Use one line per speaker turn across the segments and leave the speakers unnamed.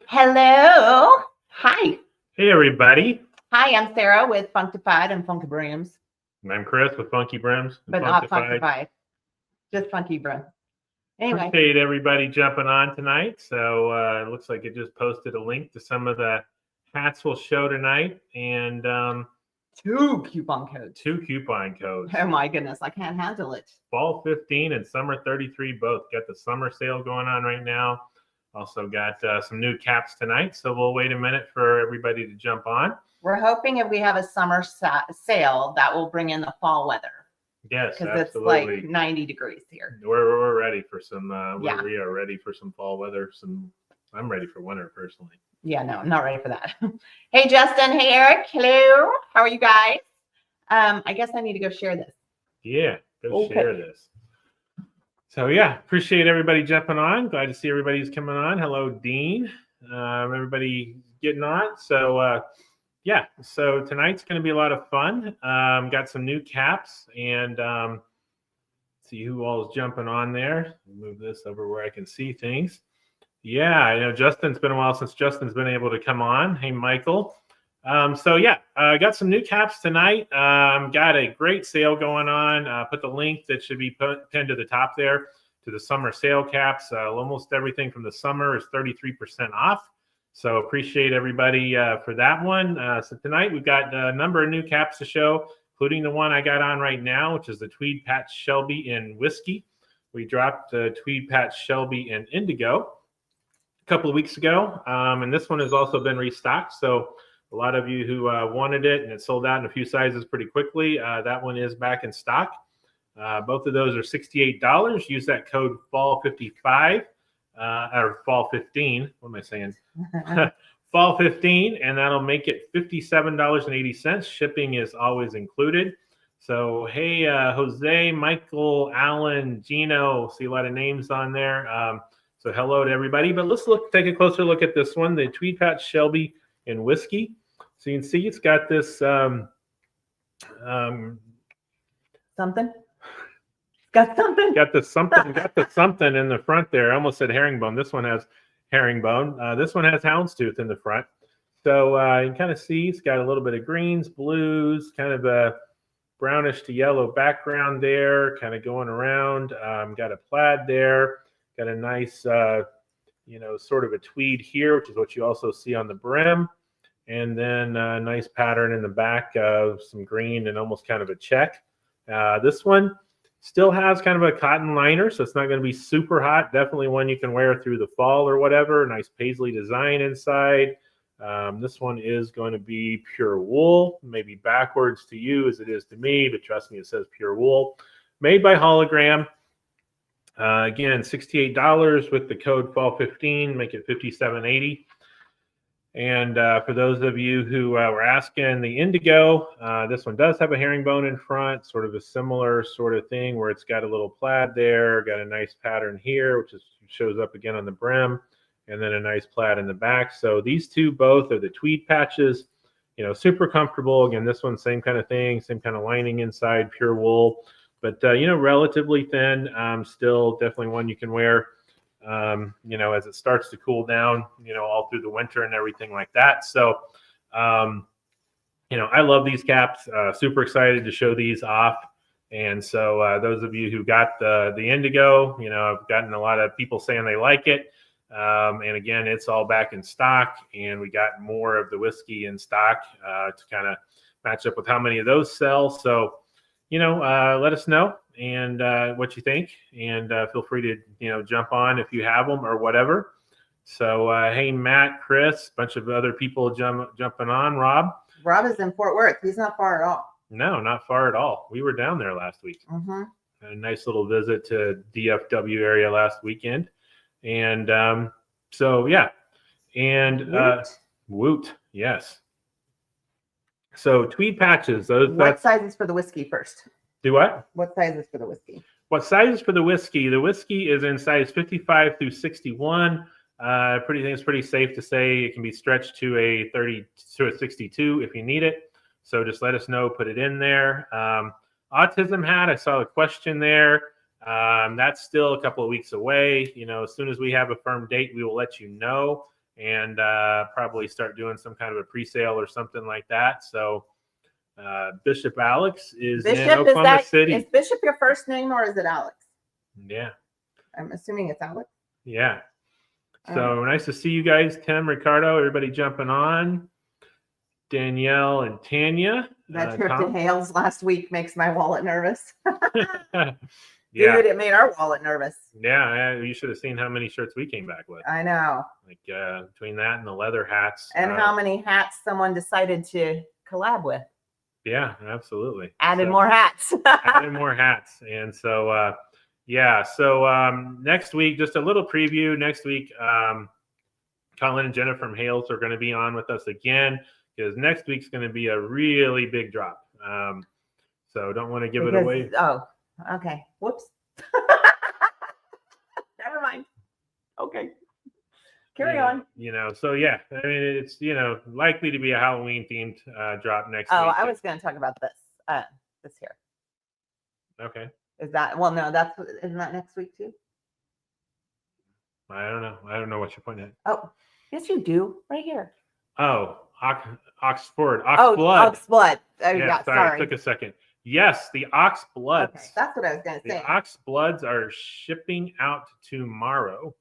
Hello. Hi.
Hey, everybody.
Hi, I'm Sarah with Funkified and FunkyBrims,
And I'm Chris with FunkyBrims and
but not
Funkified.
Funkified, just FunkyBrim. Anyway,
Appreciate everybody jumping on tonight. So it looks like it just posted a link to some of the hats we'll show tonight and
2 coupon codes.
2 coupon codes.
Oh my goodness, I can't handle it.
Fall 15 and Summer 33 both got the summer sale going on right now. Also got some new caps tonight. So we'll wait a minute for everybody to jump on.
We're hoping if we have a summer sale, that will bring in the fall weather.
Yes,
because it's
absolutely.
like 90 degrees here.
We're ready for some.
Yeah.
We are ready for some fall weather. I'm ready for winter personally.
Yeah, no, I'm not ready for that. Hey, Justin. Hey, Eric. Hello. How are you guys? I guess I need to go share this.
Yeah, go share this. So yeah, appreciate everybody jumping on. Glad to see everybody's coming on. Hello, Dean. Everybody getting on. So yeah, so tonight's going to be a lot of fun. Got some new caps and see who all is jumping on there. Move this over where I can see things. Yeah, I know Justin's been a while since Justin's been able to come on. Hey, Michael. So yeah, got some new caps tonight. Got a great sale going on. Put the link that should be pinned to the top there to the summer sale caps. Almost everything from the summer is 33% off. So appreciate everybody for that one. So tonight we've got a number of new caps to show, including the one I got on right now, which is the Tweed Patch Shelby in Whiskey. We dropped the Tweed Patch Shelby in Indigo a couple of weeks ago, and this one has also been restocked. So a lot of you who wanted it and it sold out in a few sizes pretty quickly, that one is back in stock. Both of those are $68. Use that code FALL55 or FALL15. What am I saying? FALL15, and that'll make it $57.80. Shipping is always included. So hey, Jose, Michael, Alan, Gino, see a lot of names on there. So hello to everybody. But let's take a closer look at this one, the Tweed Patch Shelby in Whiskey. So you can see it's got this
something. Got something.
Got the something in the front there. I almost said herringbone. This one has herringbone. This one has houndstooth in the front. So you can kind of see it's got a little bit of greens, blues, kind of a brownish to yellow background there, kind of going around. Got a plaid there. Got a nice, sort of a tweed here, which is what you also see on the brim. And then a nice pattern in the back of some green and almost kind of a check. This one still has kind of a cotton liner, so it's not going to be super hot. Definitely one you can wear through the fall or whatever. Nice paisley design inside. This one is going to be pure wool, maybe backwards to you as it is to me, but trust me, it says pure wool. Made by Hologram. Again, $68 with the code FALL15, make it $57.80. And for those of you who were asking, the Indigo, this one does have a herringbone in front, sort of a similar sort of thing where it's got a little plaid there, got a nice pattern here, which shows up again on the brim, and then a nice plaid in the back. So these two both are the tweed patches, super comfortable. Again, this one, same kind of thing, same kind of lining inside, pure wool, but, relatively thin, still definitely one you can wear as it starts to cool down, all through the winter and everything like that. So, I love these caps, super excited to show these off. And so those of you who got the Indigo, I've gotten a lot of people saying they like it. And again, it's all back in stock, and we got more of the whiskey in stock to kind of match up with how many of those sell. So, let us know and what you think, and feel free to jump on if you have them or whatever. So hey, Matt, Chris, bunch of other people jumping on. Rob
is in Fort Worth. He's not far at all.
No, not far at all. We were down there last week.
Mm-hmm.
Had a nice little visit to DFW area last weekend, and so yeah, and Woot, yes. So tweed patches.
What sizes for the whiskey first?
Do what?
What sizes for the whiskey?
What sizes for the whiskey? The whiskey is in size 55 through 61. It's pretty safe to say it can be stretched to a 30 to a 62 if you need it. So just let us know, put it in there. Autism hat, I saw a question there. That's still a couple of weeks away. As soon as we have a firm date, we will let you know. and probably start doing some kind of a pre-sale or something like that. So Bishop Alex is in Oklahoma City.
Is Bishop your first name or is it Alex?
Yeah.
I'm assuming it's Alex.
Yeah. So nice to see you guys, Tim, Ricardo, everybody jumping on. Danielle and Tanya.
That trip to Hales last week makes my wallet nervous.
Yeah.
Dude, it made our wallet nervous.
Yeah, you should have seen how many shirts we came back with.
I know.
Like between that and the leather hats.
And how many hats someone decided to collab with.
Yeah, absolutely.
Added more hats.
Added more hats. And so, yeah. So next week, just a little preview. Next week, Colin and Jenna from Hales are going to be on with us again, because next week's going to be a really big drop. So don't want to give it away.
Oh, okay. Whoops. Never mind. Okay. Carry on.
You know, so yeah, I mean, it's, you know, likely to be a Halloween themed drop next week.
Oh, I was going to talk about this. This here.
Okay.
Is that, well, no, isn't that next week too?
I don't know. I don't know what you're pointing at.
Oh, yes, you do. Right here.
Oh, Oxford.
Oxblood. Oxblood. Oh,
yeah, sorry. It took a second. Yes, the Oxbloods.
Okay, that's what I was going to say.
The Oxbloods are shipping out tomorrow.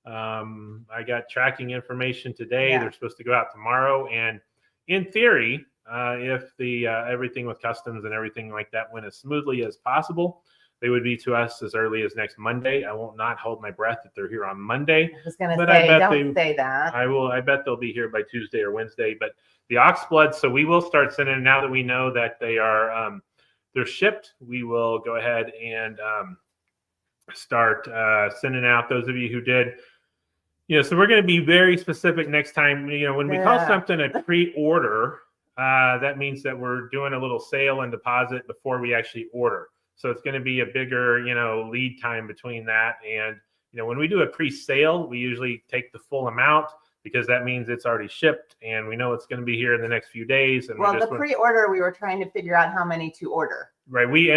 I got tracking information today. Yeah. They're supposed to go out tomorrow. And in theory, if the everything with customs and everything like that went as smoothly as possible, they would be to us as early as next Monday. I won't not hold my breath that they're here on Monday.
I was going to say, don't say that.
I bet they'll be here by Tuesday or Wednesday. But the Oxbloods, so we will start sending, now that we know that they are they're shipped, we will go ahead and start sending out those of you who did. You know, so we're going to be very specific next time. You know, when we call something a pre-order, that means that we're doing a little sale and deposit before we actually order. So it's going to be a bigger, you know, lead time between that. And, you know, when we do a pre-sale, we usually take the full amount, because that means it's already shipped and we know it's going to be here in the next few days. And
well, the pre-order, we were trying to figure out how many to order.
Right. We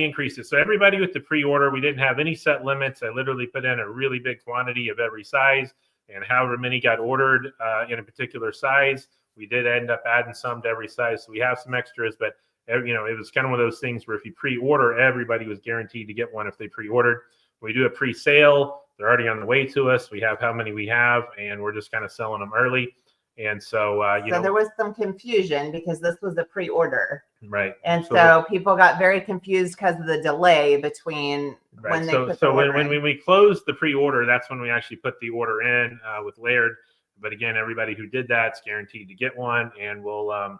increased it. So everybody with the pre-order, we didn't have any set limits. I literally put in a really big quantity of every size, and however many got ordered in a particular size, we did end up adding some to every size. So we have some extras, but you know, it was kind of one of those things where if you pre-order, everybody was guaranteed to get one if they pre-ordered. We do a pre-sale. They're already on the way to us. We have how many we have, and we're just kind of selling them early. And so, you know,
there was some confusion because this was a pre-order.
Right.
And so people got very confused because of the delay between when they put the order in.
When we closed the pre-order, that's when we actually put the order in with Laird. But again, everybody who did that's guaranteed to get one, and we'll I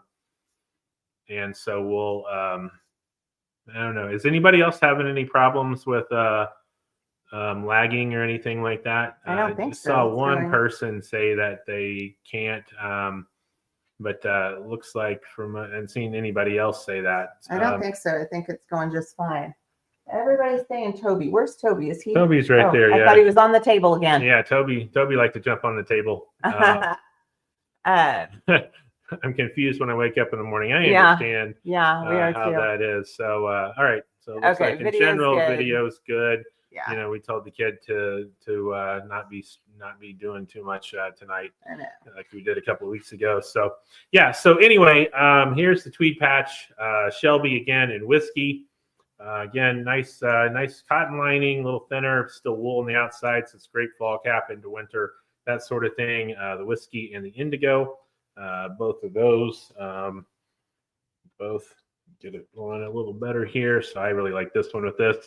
don't know. Is anybody else having any problems with lagging or anything like that?
I don't think so.
I saw one person say that they can't, but looks like from and seeing anybody else say that.
I don't think so. I think it's going just fine. Everybody's saying Toby. Where's Toby? Is he?
Toby's right there.
I thought he was on the table again.
Yeah, Toby liked to jump on the table. I'm confused when I wake up in the morning. I understand how that is. So, all right. So it looks like in general, video's good.
Yeah.
You know, we told the kid to not be doing too much tonight, like we did a couple of weeks ago. So, yeah. So anyway, here's the tweed patch, Shelby again in whiskey. Again, nice cotton lining, a little thinner, still wool on the outside, so it's great fall cap into winter, that sort of thing. The whiskey and the indigo. Both of those, both get it on a little better here. So I really like this one with this.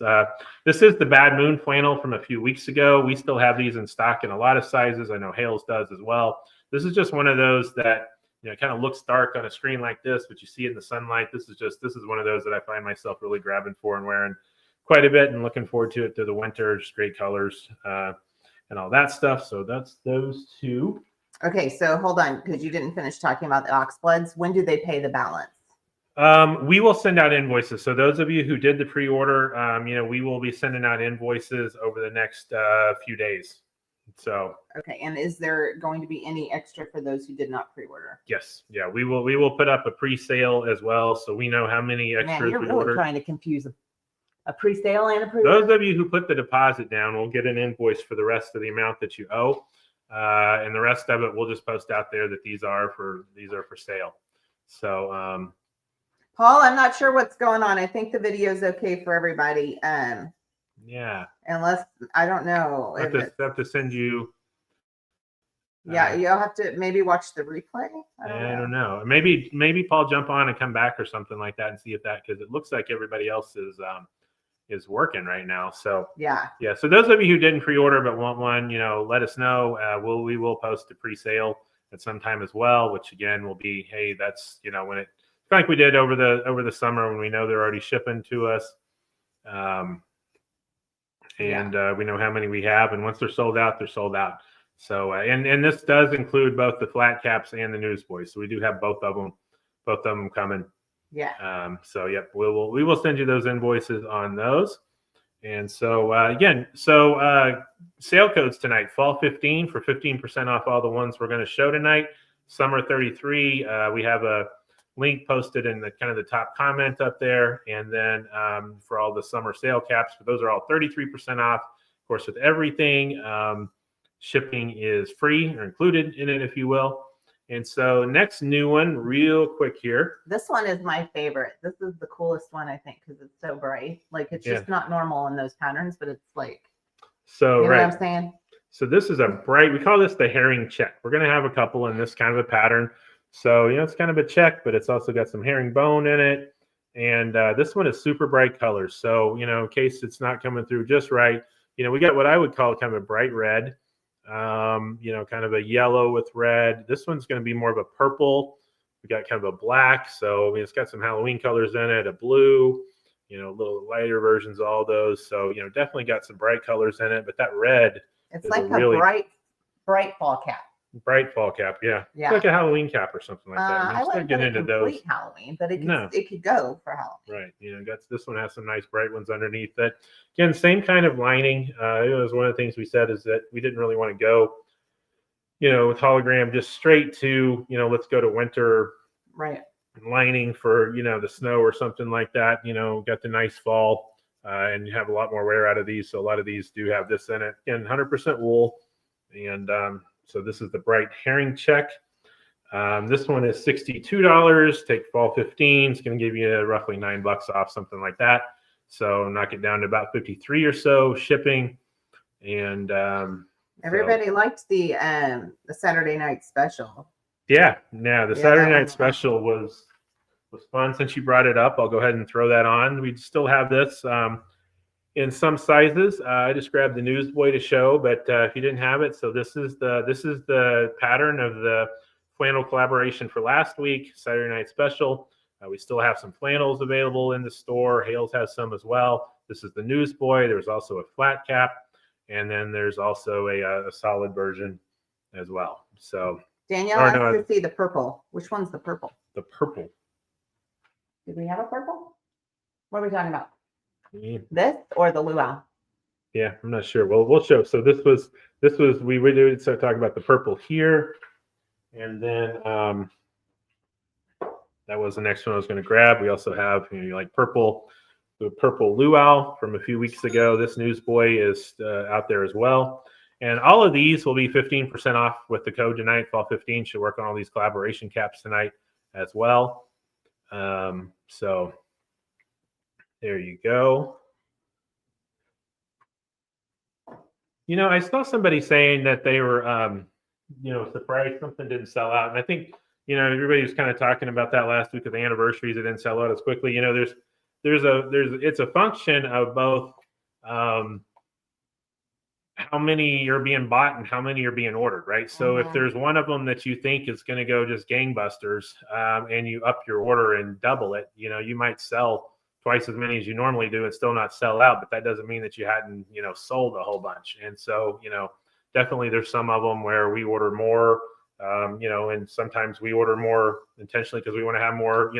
This is the Bad Moon flannel from a few weeks ago. We still have these in stock in a lot of sizes. I know Hales does as well. This is just one of those that, you know, kind of looks dark on a screen like this, but you see it in the sunlight. This is one of those that I find myself really grabbing for and wearing quite a bit and looking forward to it through the winter. Just great colors and all that stuff. So that's those two.
Okay, so hold on, because you didn't finish talking about the Oxbloods. When do they pay the balance?
We will send out invoices. So those of you who did the pre-order, you know, we will be sending out invoices over the next few days. So
okay, and is there going to be any extra for those who did not pre-order?
Yes, yeah, we will put up a pre-sale as well, so we know how many extras
Man, you're
we
really
ordered.
trying to confuse a pre-sale and a pre-order.
Those of you who put the deposit down will get an invoice for the rest of the amount that you owe. and the rest of it we'll just post out there that these are for sale. So
Paul, I'm not sure what's going on. I think the video is okay for everybody.
yeah,
Unless I don't know.
I have to send you.
Yeah, you'll have to maybe watch the replay.
I don't know. Maybe Paul jump on and come back or something like that and see if that, because it looks like everybody else is working right now. So
yeah.
So those of you who didn't pre-order but want one, let us know. We will post a pre-sale at some time as well, which again will be, hey, that's when it's like we did over the summer when we know they're already shipping to us. We know how many we have, and once they're sold out, they're sold out. So and this does include both the flat caps and the Newsboys. So we do have both of them coming.
Yeah.
So yep, we will send you those invoices on those. And so sale codes tonight: fall 15 for 15% off all the ones we're going to show tonight. Summer 33. We have a link posted in the kind of the top comment up there, and then for all the summer sale caps, those are all 33% off. Of course, with everything. Shipping is free or included in it, if you will. And so next new one, real quick here.
This one is my favorite. This is the coolest one, I think, because it's so bright. Like, it's just not normal in those patterns, but it's like,
so
you know what I'm saying?
So this is a bright, we call this the herring check. We're going to have a couple in this kind of a pattern. So, it's kind of a check, but it's also got some herringbone in it. And this one is super bright colors. So, in case it's not coming through just right, we got what I would call kind of a bright red. Kind of a yellow with red. This one's going to be more of a purple. We got kind of a black. So it's got some Halloween colors in it, a blue, little lighter versions of all those. So, definitely got some bright colors in it, but that red.
It's like a really bright fall cap.
Bright fall cap. Yeah. It's like a Halloween cap or something like that.
I wouldn't get into those. Halloween, but it could go for Halloween.
Right. This one has some nice bright ones underneath it. Again, same kind of lining. It was one of the things we said is that we didn't really want to go, with hologram just straight to, let's go to winter.
Right.
Lining for, the snow or something like that. Got the nice fall, and you have a lot more wear out of these. So a lot of these do have this in it. Again, 100% wool. And so this is the bright herring check. This one is $62. Take fall 15. It's going to give you roughly $9 off, something like that. So knock it down to about 53 or so shipping. And
everybody liked the Saturday night special.
The Saturday night special was fun. Since you brought it up, I'll go ahead and throw that on. We still have this in some sizes. I just grabbed the Newsboy to show, but if you didn't have it, so this is the pattern of the flannel collaboration for last week, Saturday night special. We still have some flannels available in the store. Hales has some as well. This is the Newsboy. There's also a flat cap, and then there's also a solid version as well. So
Danielle asked to see the purple. Which one's the purple?
The purple.
Did we have a purple? What are we talking about?
Yeah.
This or the luau?
Yeah, I'm not sure. Well, we'll show. So this was we did start talking about the purple here, and then that was the next one I was going to grab. We also have like purple, the purple luau from a few weeks ago. This Newsboy is out there as well, and all of these will be 15% off with the code tonight. Fall 15 should work on all these collaboration caps tonight as well. So there you go. I saw somebody saying that they were, surprised something didn't sell out. And I think, everybody was kind of talking about that last week of the anniversaries. It didn't sell out as quickly. It's a function of both how many are being bought and how many are being ordered, right? So if there's one of them that you think is going to go just gangbusters, and you up your order and double it, you might sell twice as many as you normally do and still not sell out, but that doesn't mean that you hadn't, sold a whole bunch. And so, definitely there's some of them where we order more, and sometimes we order more intentionally because we want to have more,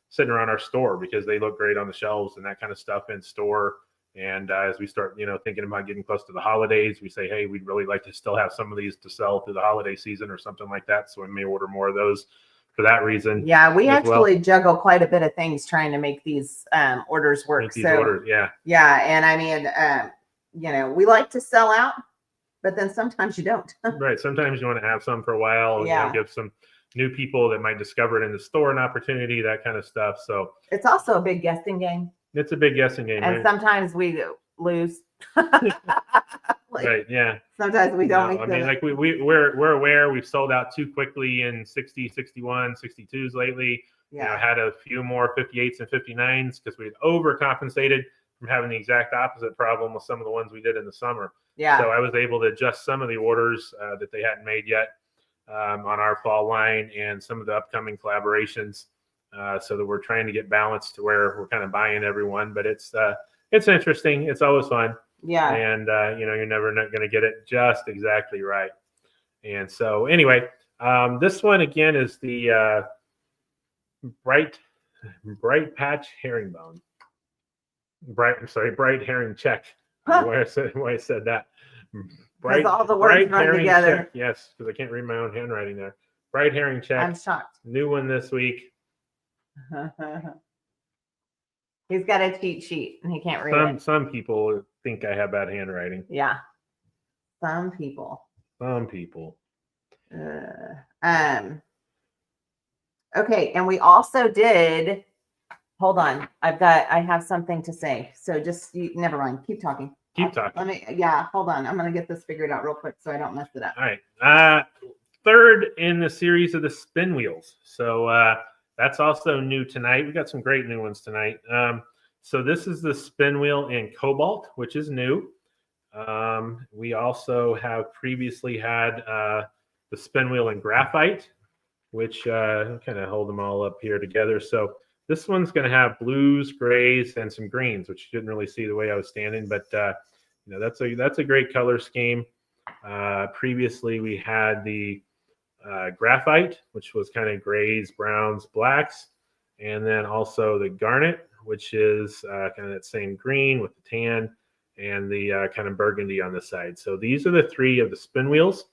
sitting around our store because they look great on the shelves and that kind of stuff in store. And as we start, thinking about getting close to the holidays, we say, hey, we'd really like to still have some of these to sell through the holiday season or something like that. So we may order more of those for that reason.
Yeah, we actually juggle quite a bit of things trying to make these orders work.
Yeah.
Yeah. And I mean, we like to sell out, but then sometimes you don't.
Right. Sometimes you want to have some for a while.
Yeah.
Give some new people that might discover it in the store an opportunity, that kind of stuff. So
it's also a big guessing game.
It's a big guessing game.
And
right?
sometimes we lose.
Right. Yeah.
Sometimes we don't make
I mean, like we're aware we've sold out too quickly in 60, 61, 62s lately.
Yeah.
Had a few more 58s and 59s because we had overcompensated from having the exact opposite problem with some of the ones we did in the summer.
Yeah.
So I was able to adjust some of the orders that they hadn't made yet on our fall line and some of the upcoming collaborations so that we're trying to get balanced to where we're kind of buying everyone. But it's interesting. It's always fun.
Yeah.
And, you're never not going to get it just exactly right. And so anyway, this one again is the bright patch herringbone. Bright herring check. Why I said that. Bright,
all the words run together.
Check. Yes, because I can't read my own handwriting there. Bright herring check.
I'm shocked.
New one this week.
He's got a cheat sheet and he can't read it.
Some people think I have bad handwriting.
Yeah. Some people. Okay, and we also did. Hold on, I have something to say. So never mind. Keep talking.
Keep talking.
Hold on. I'm gonna get this figured out real quick so I don't mess it up.
All right. Third in the series of the spin wheels. So that's also new tonight. We got some great new ones tonight. So this is the spin wheel in cobalt, which is new. We also have previously had the spin wheel in graphite, which kind of hold them all up here together. So this one's going to have blues, grays, and some greens, which you didn't really see the way I was standing, but that's a great color scheme. Previously, we had the graphite, which was kind of grays, browns, blacks, and then also the garnet, which is kind of that same green with the tan and the kind of burgundy on the side. So these are the three of the spin wheels.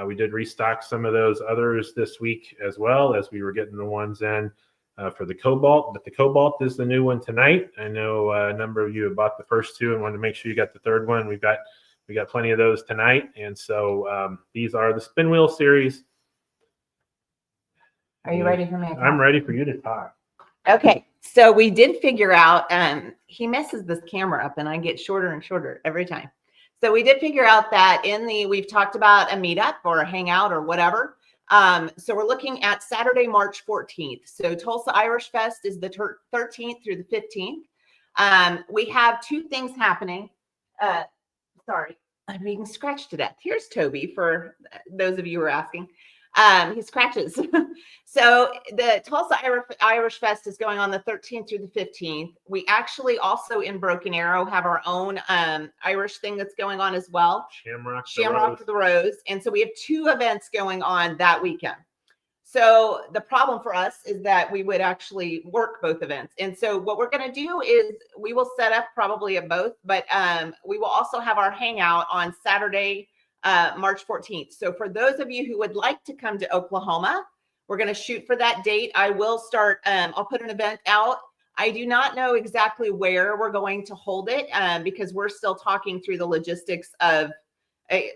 We did restock some of those others this week as well as we were getting the ones in for the cobalt, but the cobalt is the new one tonight. I know a number of you have bought the first two and wanted to make sure you got the third one. We got plenty of those tonight, and so these are the spin wheel series.
Are you ready for me?
I'm ready for you to talk.
Okay, so we did figure out. He messes this camera up, and I get shorter and shorter every time. So we did figure out that we've talked about a meetup or a hangout or whatever. So we're looking at Saturday, March 14th. So Tulsa Irish Fest is the 13th through the 15th. We have two things happening. Sorry, I'm being scratched to death. Here's Toby for those of you who are asking. He scratches. So the Tulsa Irish Fest is going on the 13th through the 15th. We actually also in Broken Arrow have our own Irish thing that's going on as well. Shamrock the Rose. And so we have two events going on that weekend. So the problem for us is that we would actually work both events. And so what we're going to do is we will set up probably at both, but we will also have our hangout on Saturday, March 14th. So for those of you who would like to come to Oklahoma, we're going to shoot for that date. I will start, I'll put an event out. I do not know exactly where we're going to hold it because we're still talking through the logistics of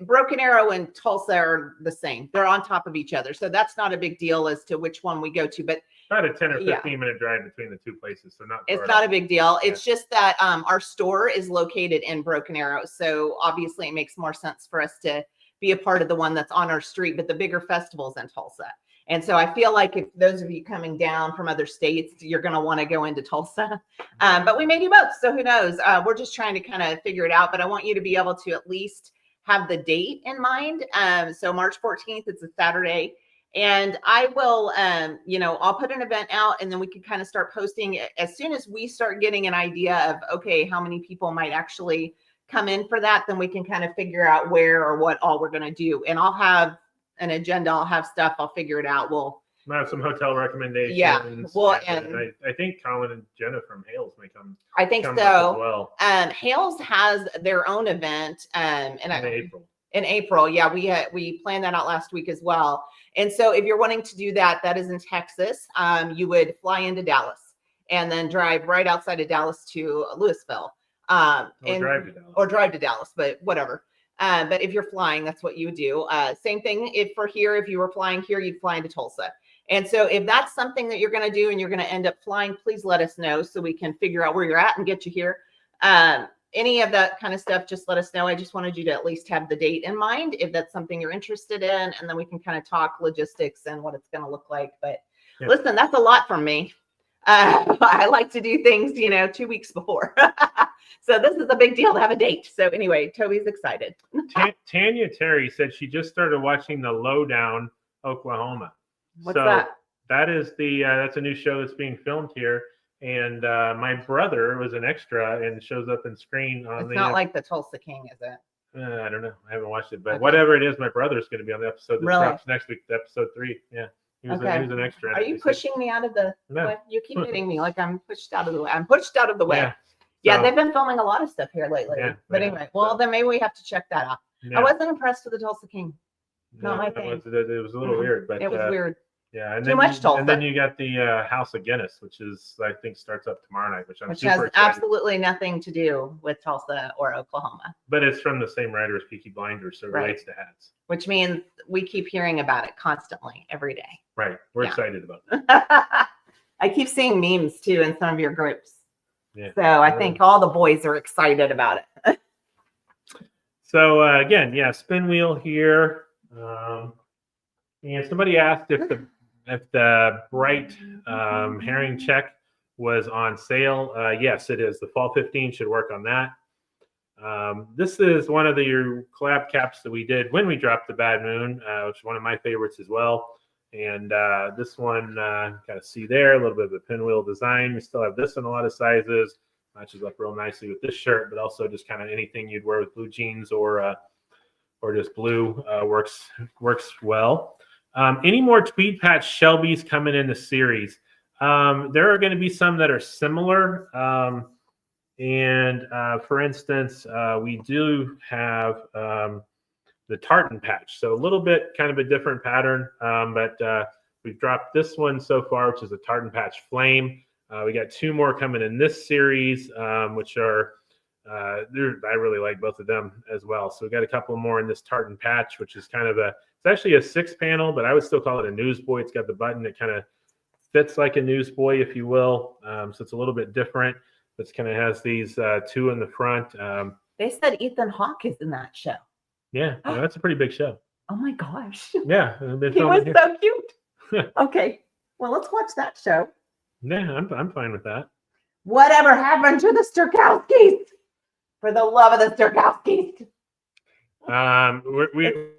Broken Arrow and Tulsa are the same. They're on top of each other. So that's not a big deal as to which one we go to, but
about a 10 or 15 minute drive between the two places. So
it's not a big deal. Yeah. It's just that our store is located in Broken Arrow. So obviously it makes more sense for us to be a part of the one that's on our street, but the bigger festival's in Tulsa. And so I feel like if those of you coming down from other states, you're going to want to go into Tulsa, but we may do both. So who knows? We're just trying to kind of figure it out, but I want you to be able to at least have the date in mind. So March 14th, it's a Saturday. And I will, I'll put an event out and then we can kind of start posting as soon as we start getting an idea of, okay, how many people might actually come in for that, then we can kind of figure out where or what all we're going to do. And I'll have an agenda. I'll have stuff. I'll figure it out. We'll
have some hotel recommendations.
Yeah. Well, and
I think Colin and Jenna from Hales may come.
I think
come
so.
As well.
Hales has their own event in
April.
In April, yeah, we planned that out last week as well. And so if you're wanting to do that, that is in Texas. You would fly into Dallas and then drive right outside of Dallas to Louisville.
Or drive to Dallas,
but whatever. But if you're flying, that's what you would do. Same thing if you were flying here, you'd fly into Tulsa. And so if that's something that you're going to do and you're going to end up flying, please let us know so we can figure out where you're at and get you here. Any of that kind of stuff, just let us know. I just wanted you to at least have the date in mind if that's something you're interested in, and then we can kind of talk logistics and what it's going to look like. But listen, that's a lot from me. I like to do things, 2 weeks before. So this is a big deal to have a date. So anyway, Toby's excited.
Tanya Terry said she just started watching The Lowdown, Oklahoma.
What's that?
That is that's a new show that's being filmed here. And my brother was an extra and shows up in screen on
It's not like the Tulsa King, is it?
I don't know. I haven't watched it, but whatever it is, my brother's going to be on the episode that drops next week, episode 3. Yeah. He was an extra.
Are you pushing me out of the way? You keep hitting me like I'm pushed out of the way. I'm pushed out of the way. Yeah, they've been filming a lot of stuff here lately. Yeah, but anyway, then maybe we have to check that out. Yeah. I wasn't impressed with the Tulsa King. Not my thing.
It was a little weird, but
it was weird.
Yeah, and
too much Tulsa.
And then you got the House of Guinness, which I think starts up tomorrow night, which has
absolutely nothing to do with Tulsa or Oklahoma.
But it's from the same writer as Peaky Blinders, so it relates to hats.
Which means we keep hearing about it constantly, every day.
Right, we're excited about it.
I keep seeing memes too in some of your groups. Yeah. So I think all the boys are excited about it.
So again, spin wheel here. And somebody asked if the bright herring check was on sale. Yes, it is. The fall 15 should work on that. This is one of the collab caps that we did when we dropped the Bad Moon, which is one of my favorites as well. And this one, kind of see there, a little bit of a pinwheel design. We still have this in a lot of sizes. Matches up real nicely with this shirt, but also just kind of anything you'd wear with blue jeans or just blue works well. Any more tweed patch Shelbys coming in the series? There are going to be some that are similar. For instance, we do have the tartan patch. So a little bit kind of a different pattern, but we've dropped this one so far, which is a tartan patch flame. We got 2 more coming in this series, which are I really like both of them as well. So we got a couple more in this tartan patch, which is kind of it's actually a 6-panel, but I would still call it a newsboy. It's got the button that kind of fits like a newsboy, if you will. So it's a little bit different. It kind of has these 2 in the front.
They said Ethan Hawke is in that show.
Yeah, that's a pretty big show.
Oh my gosh.
Yeah,
he was so cute. Okay, well, let's watch that show.
Yeah, I'm fine with that.
Whatever happened to the Sturkowskis? For the love of the Sturkowskis.
We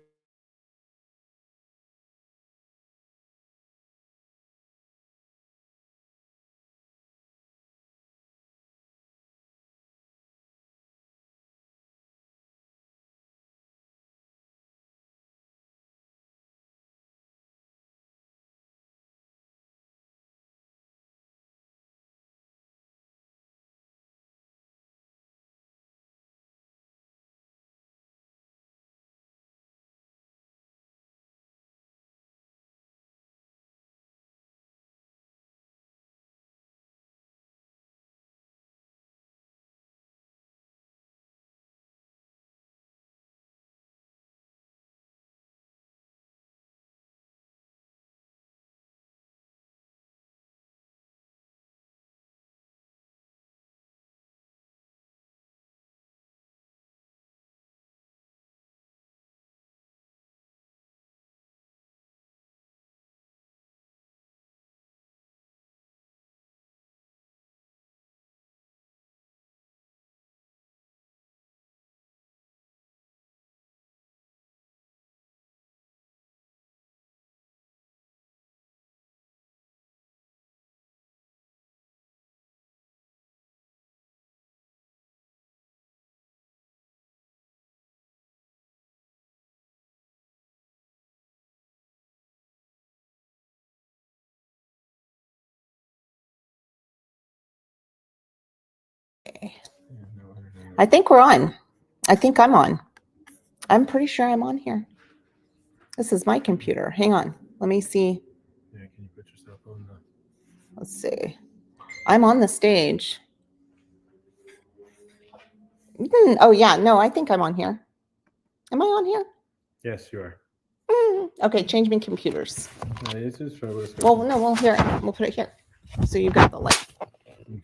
I think we're on. I think I'm on. I'm pretty sure I'm on here. This is my computer. Hang on. Let me see.
Yeah, can you put yourself on the...
Let's see. I'm on the stage. Oh, yeah. No, I think I'm on here. Am I on here?
Yes, you are.
Okay, change me computers.
This is
Well, no, we'll here. We'll put it here. So you got the light.
okay.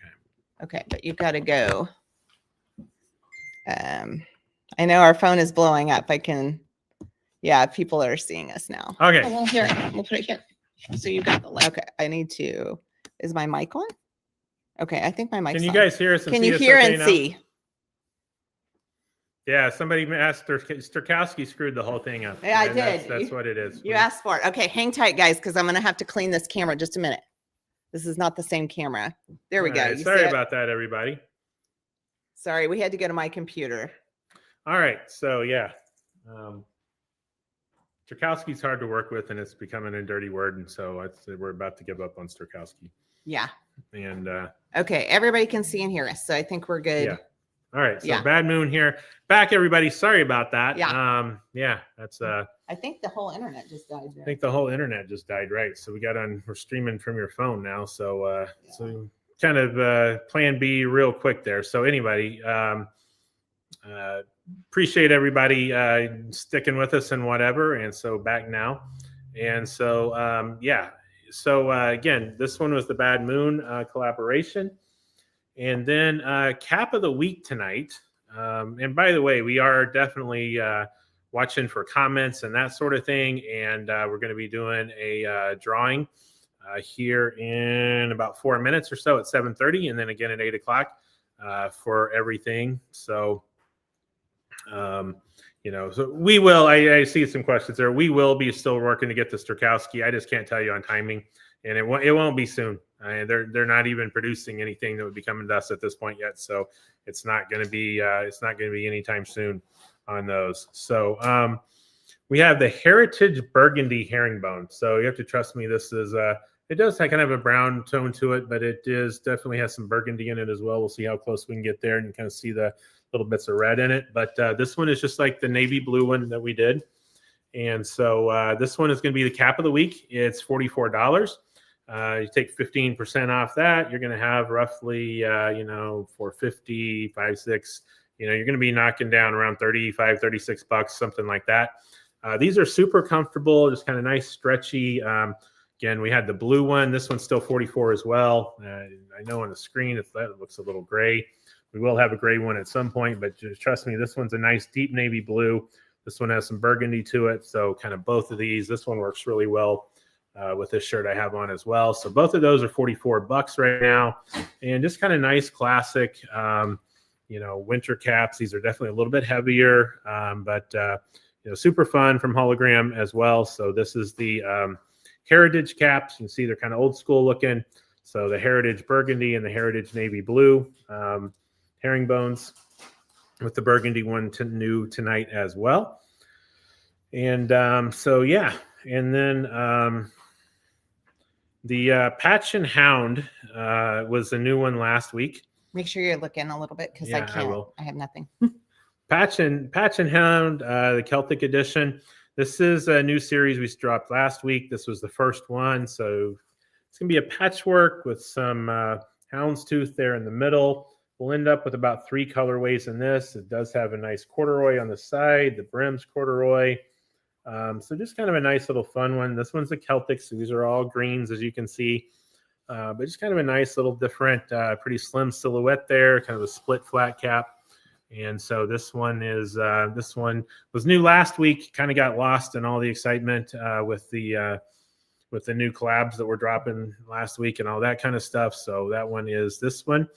Okay, but you've got to go. I know our phone is blowing up. I can. Yeah, people are seeing us now.
Okay.
Oh, well, here. We'll put it here. So you got the light. Okay, I need to. Is my mic on? Okay, I think my mic's on.
Can you guys hear us? And
Can
see
you
us
hear
okay
and
now?
see?
Yeah, somebody asked Sturkowski screwed the whole thing up.
Yeah, I
That's
did.
what it is.
You asked for it. Okay, hang tight, guys, because I'm going to have to clean this camera. Just a minute. This is not the same camera. There we
All
go.
right,
You
sorry
see it?
about that, everybody.
Sorry, we had to go to my computer.
All right, so yeah. Sturkowski's hard to work with, and it's becoming a dirty word, and so we're about to give up on Sturkowski.
Yeah.
And
okay, everybody can see and hear us, so I think we're good.
Yeah. All right, so
Yeah.
Bad Moon here. Back, everybody. Sorry about that.
Yeah.
Yeah, that's
I think the whole internet just died.
I think the whole internet just died, right? So we're streaming from your phone now. So so kind of plan B real quick there. So anybody, appreciate everybody sticking with us and whatever. And so back now. And so yeah. So again, this one was the Bad Moon collaboration. And then cap of the week tonight. And by the way, we are definitely watching for comments and that sort of thing. And we're going to be doing a drawing here in about 4 minutes or so at 7:30, and then again at 8 o'clock for everything. So, so we will. I see some questions there. We will be still working to get the Sturkowski. I just can't tell you on timing, and it won't be soon. They're not even producing anything that would be coming to us at this point yet. So it's not going to be anytime soon on those. So we have the Heritage Burgundy Herringbone. So you have to trust me. This is it does have kind of a brown tone to it, but it definitely has some burgundy in it as well. We'll see how close we can get there and kind of see the little bits of red in it. But this one is just like the navy blue one that we did. And so this one is going to be the cap of the week. It's $44. You take 15% off that, you're going to have roughly, for 55, 6, you're going to be knocking down around 35, 36 bucks, something like that. These are super comfortable, just kind of nice, stretchy. Again, we had the blue one. This one's still 44 as well. I know on the screen that looks a little gray. We will have a gray one at some point, but just trust me, this one's a nice deep navy blue. This one has some burgundy to it. So kind of both of these. This one works really well with this shirt I have on as well. So both of those are 44 bucks right now, and just kind of nice classic, winter caps. These are definitely a little bit heavier, but super fun from Hologram as well. So this is the Heritage caps. You can see they're kind of old school looking. So the Heritage Burgundy and the Heritage Navy Blue herringbones with the Burgundy one new tonight as well. And so yeah, and then the Patch and Hound was a new one last week.
Make sure you're looking a little bit because I can't. I have nothing.
Patch and Hound, the Celtic edition. This is a new series we dropped last week. This was the first one, so it's gonna be a patchwork with some houndstooth there in the middle. We'll end up with about 3 colorways in this. It does have a nice corduroy on the side, the brims corduroy. So just kind of a nice little fun one. This one's a Celtic, so these are all greens, as you can see. But just kind of a nice little different, pretty slim silhouette there, kind of a split flat cap. And so this one was new last week. Kind of got lost in all the excitement with the new collabs that were dropping last week and all that kind of stuff. So that one is this one.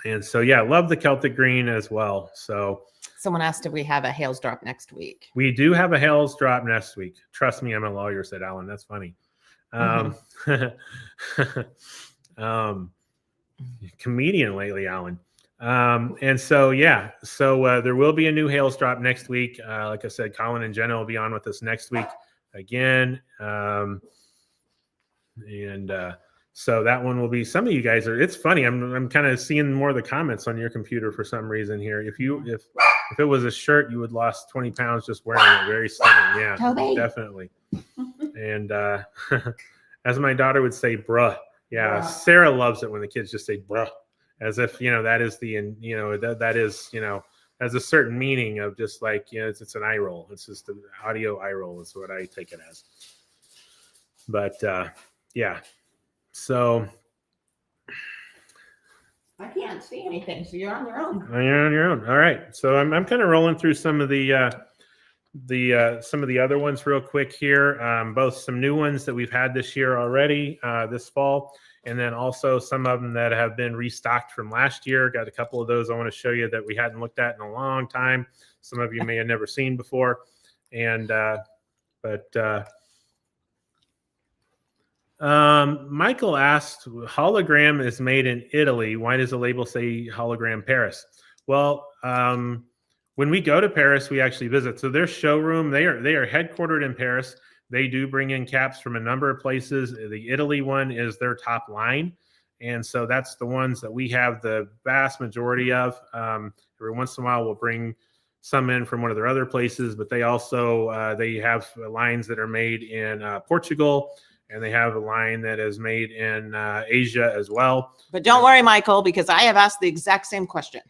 And so yeah, love the Celtic green as well. So
someone asked if we have a Hales drop next week.
We do have a Hales drop next week. Trust me, I'm a lawyer, said Alan. That's funny. Comedian lately, Alan. And so, yeah, so there will be a new Hales drop next week. Like I said, Colin and Jenna will be on with us next week again. So that one will be, some of you guys it's funny. I'm kind of seeing more of the comments on your computer for some reason here. If it was a shirt, you would lost 20 pounds just wearing it. Very stunning. Yeah,
Toby.
Definitely. And as my daughter would say, bruh. Yeah.
Bruh.
Sarah loves it when the kids just say bruh, as if, that is that is, has a certain meaning of just like, it's an eye roll. It's just an audio eye roll is what I take it as. But yeah, so
I can't see anything, so you're on your own.
you're on your own. All right, so I'm kind of rolling through some of the other ones real quick here. Both some new ones that we've had this year already, this fall, and then also some of them that have been restocked from last year. Got a couple of those I want to show you that we hadn't looked at in a long time. Some of you may have never seen before, and Michael asked, hologram is made in Italy. Why does the label say hologram Paris? Well, when we go to Paris, we actually visit. So their showroom, they are headquartered in Paris. They do bring in caps from a number of places. The Italy one is their top line. And so that's the ones that we have the vast majority of. Every once in a while, we'll bring some in from one of their other places, but they also, they have lines that are made in Portugal, and they have a line that is made in Asia as well.
But don't worry, Michael, because I have asked the exact same question.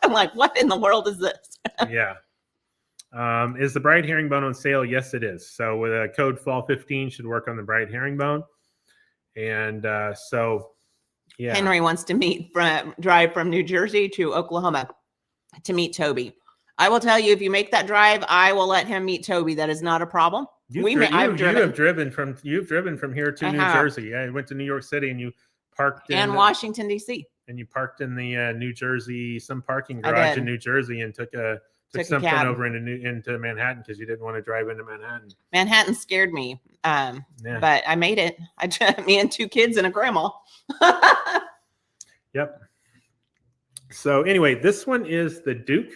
I'm like, what in the world is this?
Yeah. Is the bright herringbone on sale? Yes, it is. So with a code fall15 should work on the bright herringbone. And so, yeah.
Henry wants to drive from New Jersey to Oklahoma to meet Toby. I will tell you, if you make that drive, I will let him meet Toby. That is not a problem.
You've driven from here to New Jersey. Yeah, you went to New York City and you parked in
Washington D.C.
And you parked in the New Jersey, some parking garage in New Jersey, and took something over into Manhattan because you didn't want to drive into Manhattan.
Manhattan scared me, but I made it. Me and 2 kids and a grandma.
Yep. So anyway, this one is the Duke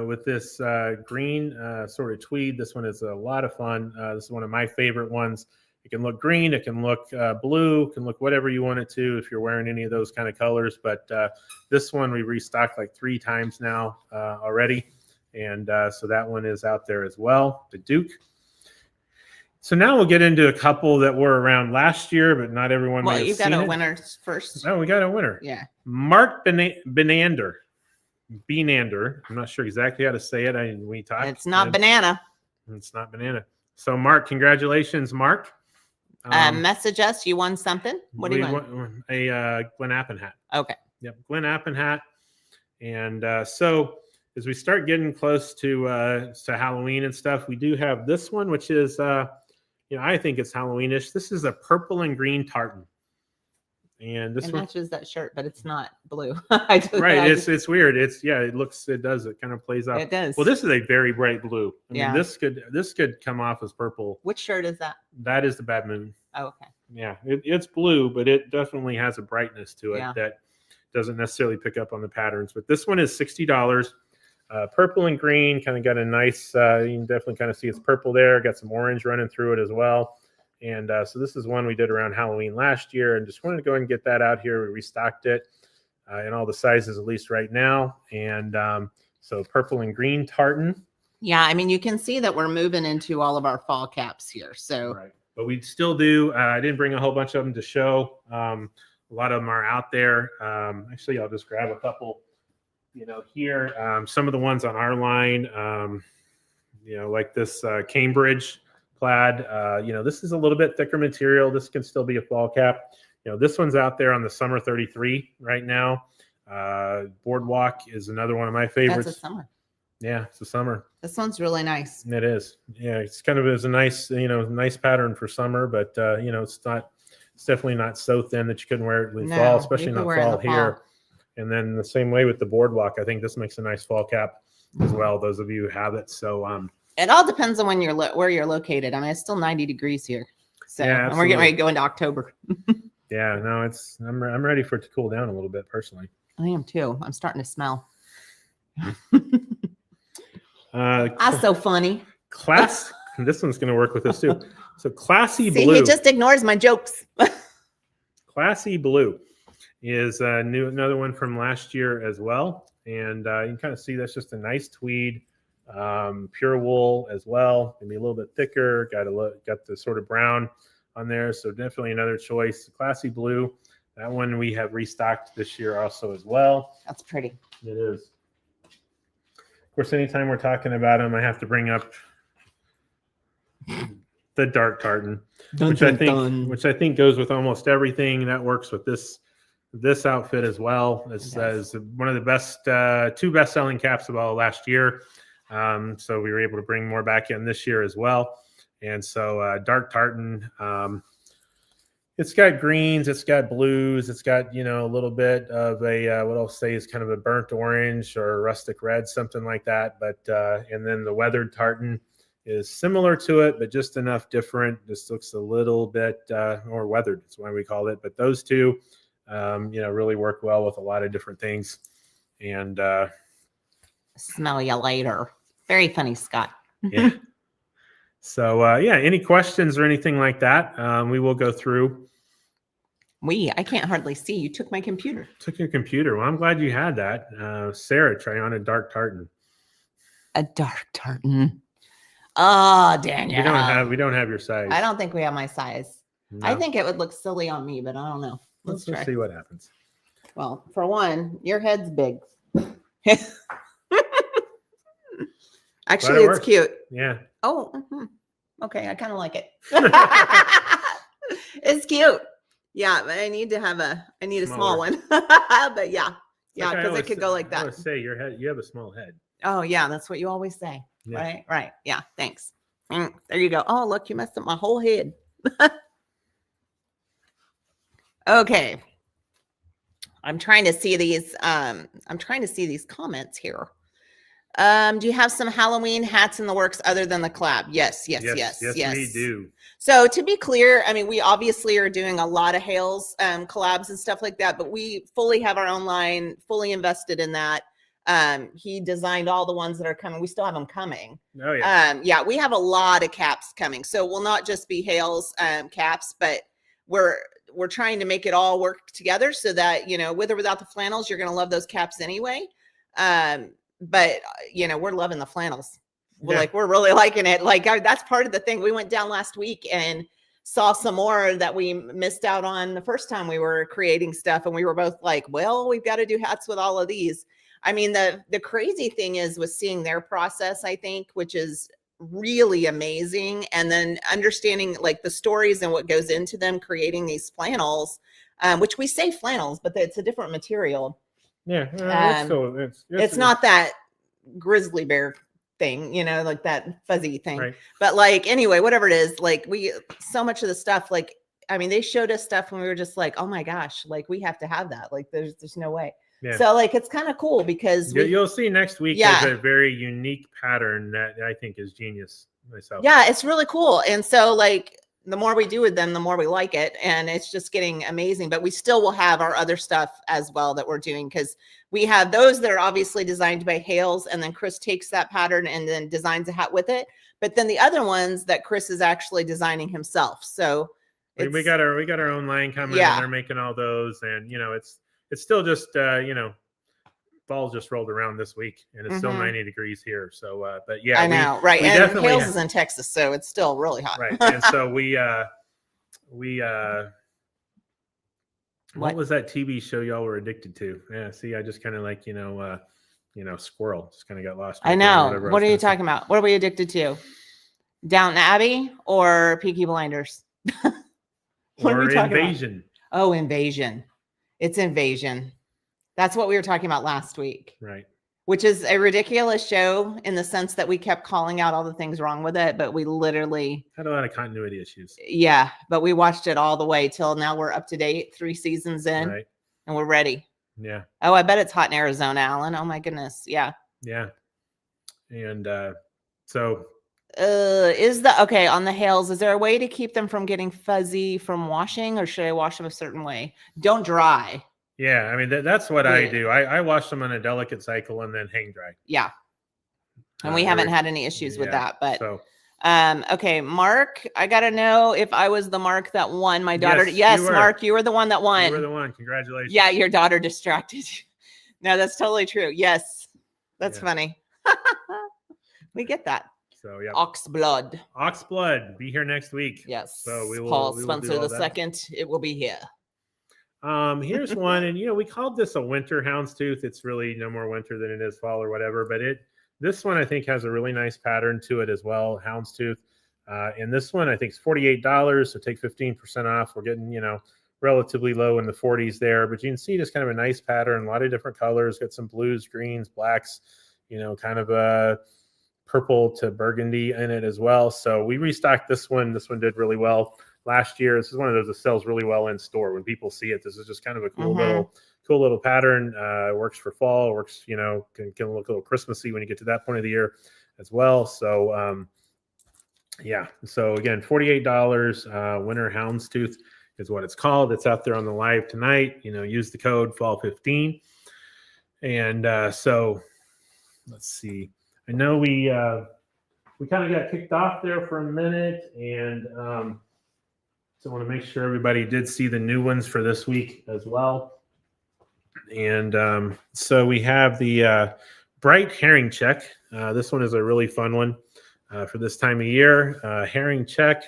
with this green sort of tweed. This one is a lot of fun. This is one of my favorite ones. It can look green, it can look blue, it can look whatever you want it to if you're wearing any of those kind of colors. But this one we restocked like 3 times now already. And so that one is out there as well, the Duke. So now we'll get into a couple that were around last year, but not everyone may have seen it.
Well, you got a winner first.
Oh, we got a winner.
Yeah.
Mark Benander. I'm not sure exactly how to say it. We talked.
It's not banana.
It's not banana. So Mark, congratulations, Mark.
Message us. You won something. What do you want?
A Glen Appen hat.
Okay.
Yep, Glen Appen hat. And so as we start getting close to Halloween and stuff, we do have this one, which is, I think it's Halloweenish. This is a purple and green tartan. And this one
matches that shirt, but it's not blue.
It's weird. It kind of plays off.
It does.
Well, this is a very bright blue. I mean, this could come off as purple.
Which shirt is that?
That is the Bad Moon.
Oh, okay.
Yeah, it's blue, but it definitely has a brightness to it that doesn't necessarily pick up on the patterns. But this one is $60. Purple and green, kind of got a nice. You can definitely kind of see it's purple there. Got some orange running through it as well. And so this is one we did around Halloween last year, and just wanted to go ahead and get that out here. We restocked it in all the sizes, at least right now. And so purple and green tartan.
Yeah, I mean, you can see that we're moving into all of our fall caps here. So,
right. But we still do. I didn't bring a whole bunch of them to show. A lot of them are out there. Actually, I'll just grab a couple, here. Some of the ones on our line, like this Cambridge plaid. This is a little bit thicker material. This can still be a fall cap. This one's out there on the summer 33 right now. Boardwalk is another one of my favorites.
That's a summer.
Yeah, it's a summer.
This one's really nice.
It is. Yeah, it's kind of is a nice, nice pattern for summer, but it's definitely not so thin that you couldn't wear it in fall, especially not fall here. And then the same way with the Boardwalk, I think this makes a nice fall cap as well. Those of you who have it. So
it all depends on where you're located. I mean, it's still 90 degrees here. So and we're getting ready to go into October.
Yeah, no, I'm ready for it to cool down a little bit personally.
I am too. I'm starting to smell. That's so funny.
This one's going to work with this too. So classy
See,
blue.
he just ignores my jokes.
Classy blue is another one from last year as well. And you can kind of see that's just a nice tweed, pure wool as well. Maybe a little bit thicker. Got the sort of brown on there. So definitely another choice. Classy blue. That one we have restocked this year also as well.
That's pretty.
It is. course, anytime we're talking about them, I have to bring up the dark tartan, which I think goes with almost everything. That works with this outfit as well. As one of the best, two best-selling caps of all last year. So we were able to bring more back in this year as well. And so dark tartan, it's got greens, it's got blues, it's got, you know, a little bit of a, what I'll say is kind of a burnt orange or a rustic red, something like that. But, and then the weathered tartan is similar to it, but just enough different. This looks a little bit more weathered. That's why we call it. But those two, you know, really work well with a lot of different things. And
smell you later. Very funny, Scott.
Yeah. So, yeah, any questions or anything like that, we will go through.
I can't hardly see. You took my computer.
Took your computer. Well, I'm glad you had that. Sarah, try on a dark tartan.
A dark tartan. Oh, Daniel.
We don't have your size.
I don't think we have my size.
No.
I think it would look silly on me, but I don't know.
Let's see what happens.
Well, for one, your head's big. Actually, it's cute.
Yeah.
Oh, okay. I kind of like it. It's cute. Yeah, but I need a small one. But yeah, because it could go like that.
I always say you have a small head.
Oh yeah, that's what you always say. Yeah. Right. Yeah. Thanks. There you go. Oh, look, you messed up my whole head. Okay. I'm trying to see these. Comments here. Do you have some Halloween hats in the works other than the collab? Yes, we do. So to be clear, I mean, we obviously are doing a lot of Hales collabs and stuff like that, but we fully have our own line, fully invested in that. He designed all the ones that are coming. We still have them coming.
Oh yeah.
Yeah, we have a lot of caps coming. So we'll not just be Hales caps, but we're trying to make it all work together so that, you know, with or without the flannels, you're going to love those caps anyway. But you know, we're loving the flannels. We're really liking it. Like that's part of the thing. We went down last week and saw some more that we missed out on the first time we were creating stuff. And we were both like, well, we've got to do hats with all of these. I mean, the crazy thing is with seeing their process, I think, which is really amazing. And then understanding like the stories and what goes into them creating these flannels, which we say flannels, but it's a different material.
Yeah,
it's not that grizzly bear thing, you know, like that fuzzy thing.
Right.
But like, anyway, whatever it is, like so much of the stuff, like, I mean, they showed us stuff when we were just like, oh my gosh, like we have to have that. Like there's no way. Yeah. So like, it's kind of cool because
you'll see next week. Yeah. There's a very unique pattern that I think is genius myself.
Yeah, it's really cool. And so like, the more we do with them, the more we like it. And it's just getting amazing. But we still will have our other stuff as well that we're doing because we have those that are obviously designed by Hales. And then Chris takes that pattern and then designs a hat with it. But then the other ones that Chris is actually designing himself. So
we got our own line coming. Yeah. And they're making all those. And, you know, it's still just, you know, fall just rolled around this week and it's still 90 degrees here. So, but yeah,
I know. Right. And Hales is in Texas, so it's still really hot.
Right. And so what was that TV show y'all were addicted to? Yeah. See, I just kind of like, squirrel just kind of got lost.
I know. What are you talking about? What are we addicted to? Downton Abbey or Peaky Blinders?
What are we talking Invasion?
About? Oh, Invasion. It's Invasion. That's what we were talking about last week.
Right.
Which is a ridiculous show in the sense that we kept calling out all the things wrong with it, but we literally
had a lot of continuity issues.
Yeah, but we watched it all the way till now we're up to date, 3 seasons in,
right.
And we're ready.
Yeah.
Oh, I bet it's hot in Arizona, Alan. Oh my goodness. Yeah.
Yeah. And so
on the Hales, is there a way to keep them from getting fuzzy from washing, or should I wash them a certain way? Don't dry.
Yeah, I mean, that's what I do. I wash them on a delicate cycle and then hang dry.
Yeah. And we haven't had any issues with that. But okay, Mark, I got to know if I was the Mark that won. My daughter. Yes, Mark, you were the one that won.
You were the one. Congratulations.
Yeah, your daughter distracted you. No, that's totally true. Yes. That's funny. We get that.
So, yeah.
Oxblood.
Oxblood. Be here next week.
Yes.
So we will.
Paul Spencer the second. It will be here.
Here's one, and we called this a winter houndstooth. It's really no more winter than it is fall or whatever, but This one I think has a really nice pattern to it as well, houndstooth. And this one I think is $48, so take 15% off. We're getting, relatively low in the 40s there, but you can see just kind of a nice pattern, a lot of different colors, got some blues, greens, blacks, kind of a purple to burgundy in it as well. So we restocked this one. This one did really well last year. This is one of those that sells really well in store. When people see it, this is just kind of a cool little pattern. Works for fall, works, can look a little Christmassy when you get to that point of the year as well. So yeah, so again, $48, winter houndstooth is what it's called. It's out there on the live tonight. Use the code fall15. And so let's see. I know we kind of got kicked off there for a minute, and so I want to make sure everybody did see the new ones for this week as well. And so we have the bright herring check. This one is a really fun one for this time of year. Herring check.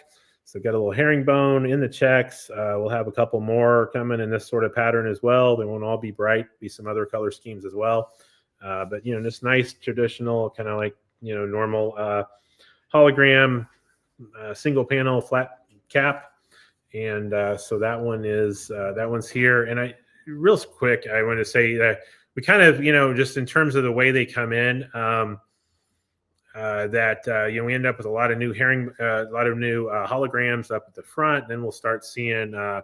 So got a little herringbone in the checks. We'll have a couple more coming in this sort of pattern as well. They won't all be bright, be some other color schemes as well. But, this nice traditional kind of like, normal hologram, single panel flat cap. And so that one is, that one's here. And real quick, I want to say that we kind of, just in terms of the way they come in, we end up with a lot of new holograms up at the front. Then we'll start seeing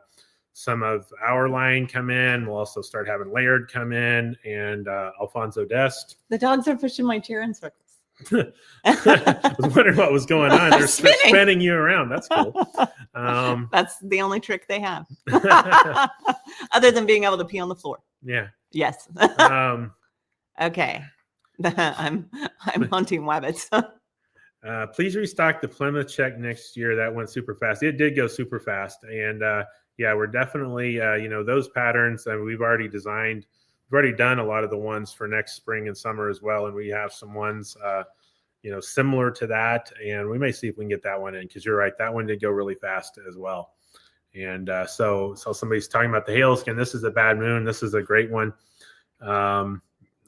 some of our line come in. We'll also start having Laird come in and Alfonso Dest.
The dogs are pushing my chair in circles.
I was wondering what was going on. They're spinning you around. That's cool.
That's the only trick they have, other than being able to pee on the floor.
Yeah.
Yes. Okay. I'm hunting wabbits.
Please restock the Plymouth check next year. That went super fast. It did go super fast. And yeah, we're definitely, those patterns. We've already done a lot of the ones for next spring and summer as well. And we have some ones, similar to that. And we may see if we can get that one in, because you're right. That one did go really fast as well. And so somebody's talking about the hailskin. This is a bad moon. This is a great one.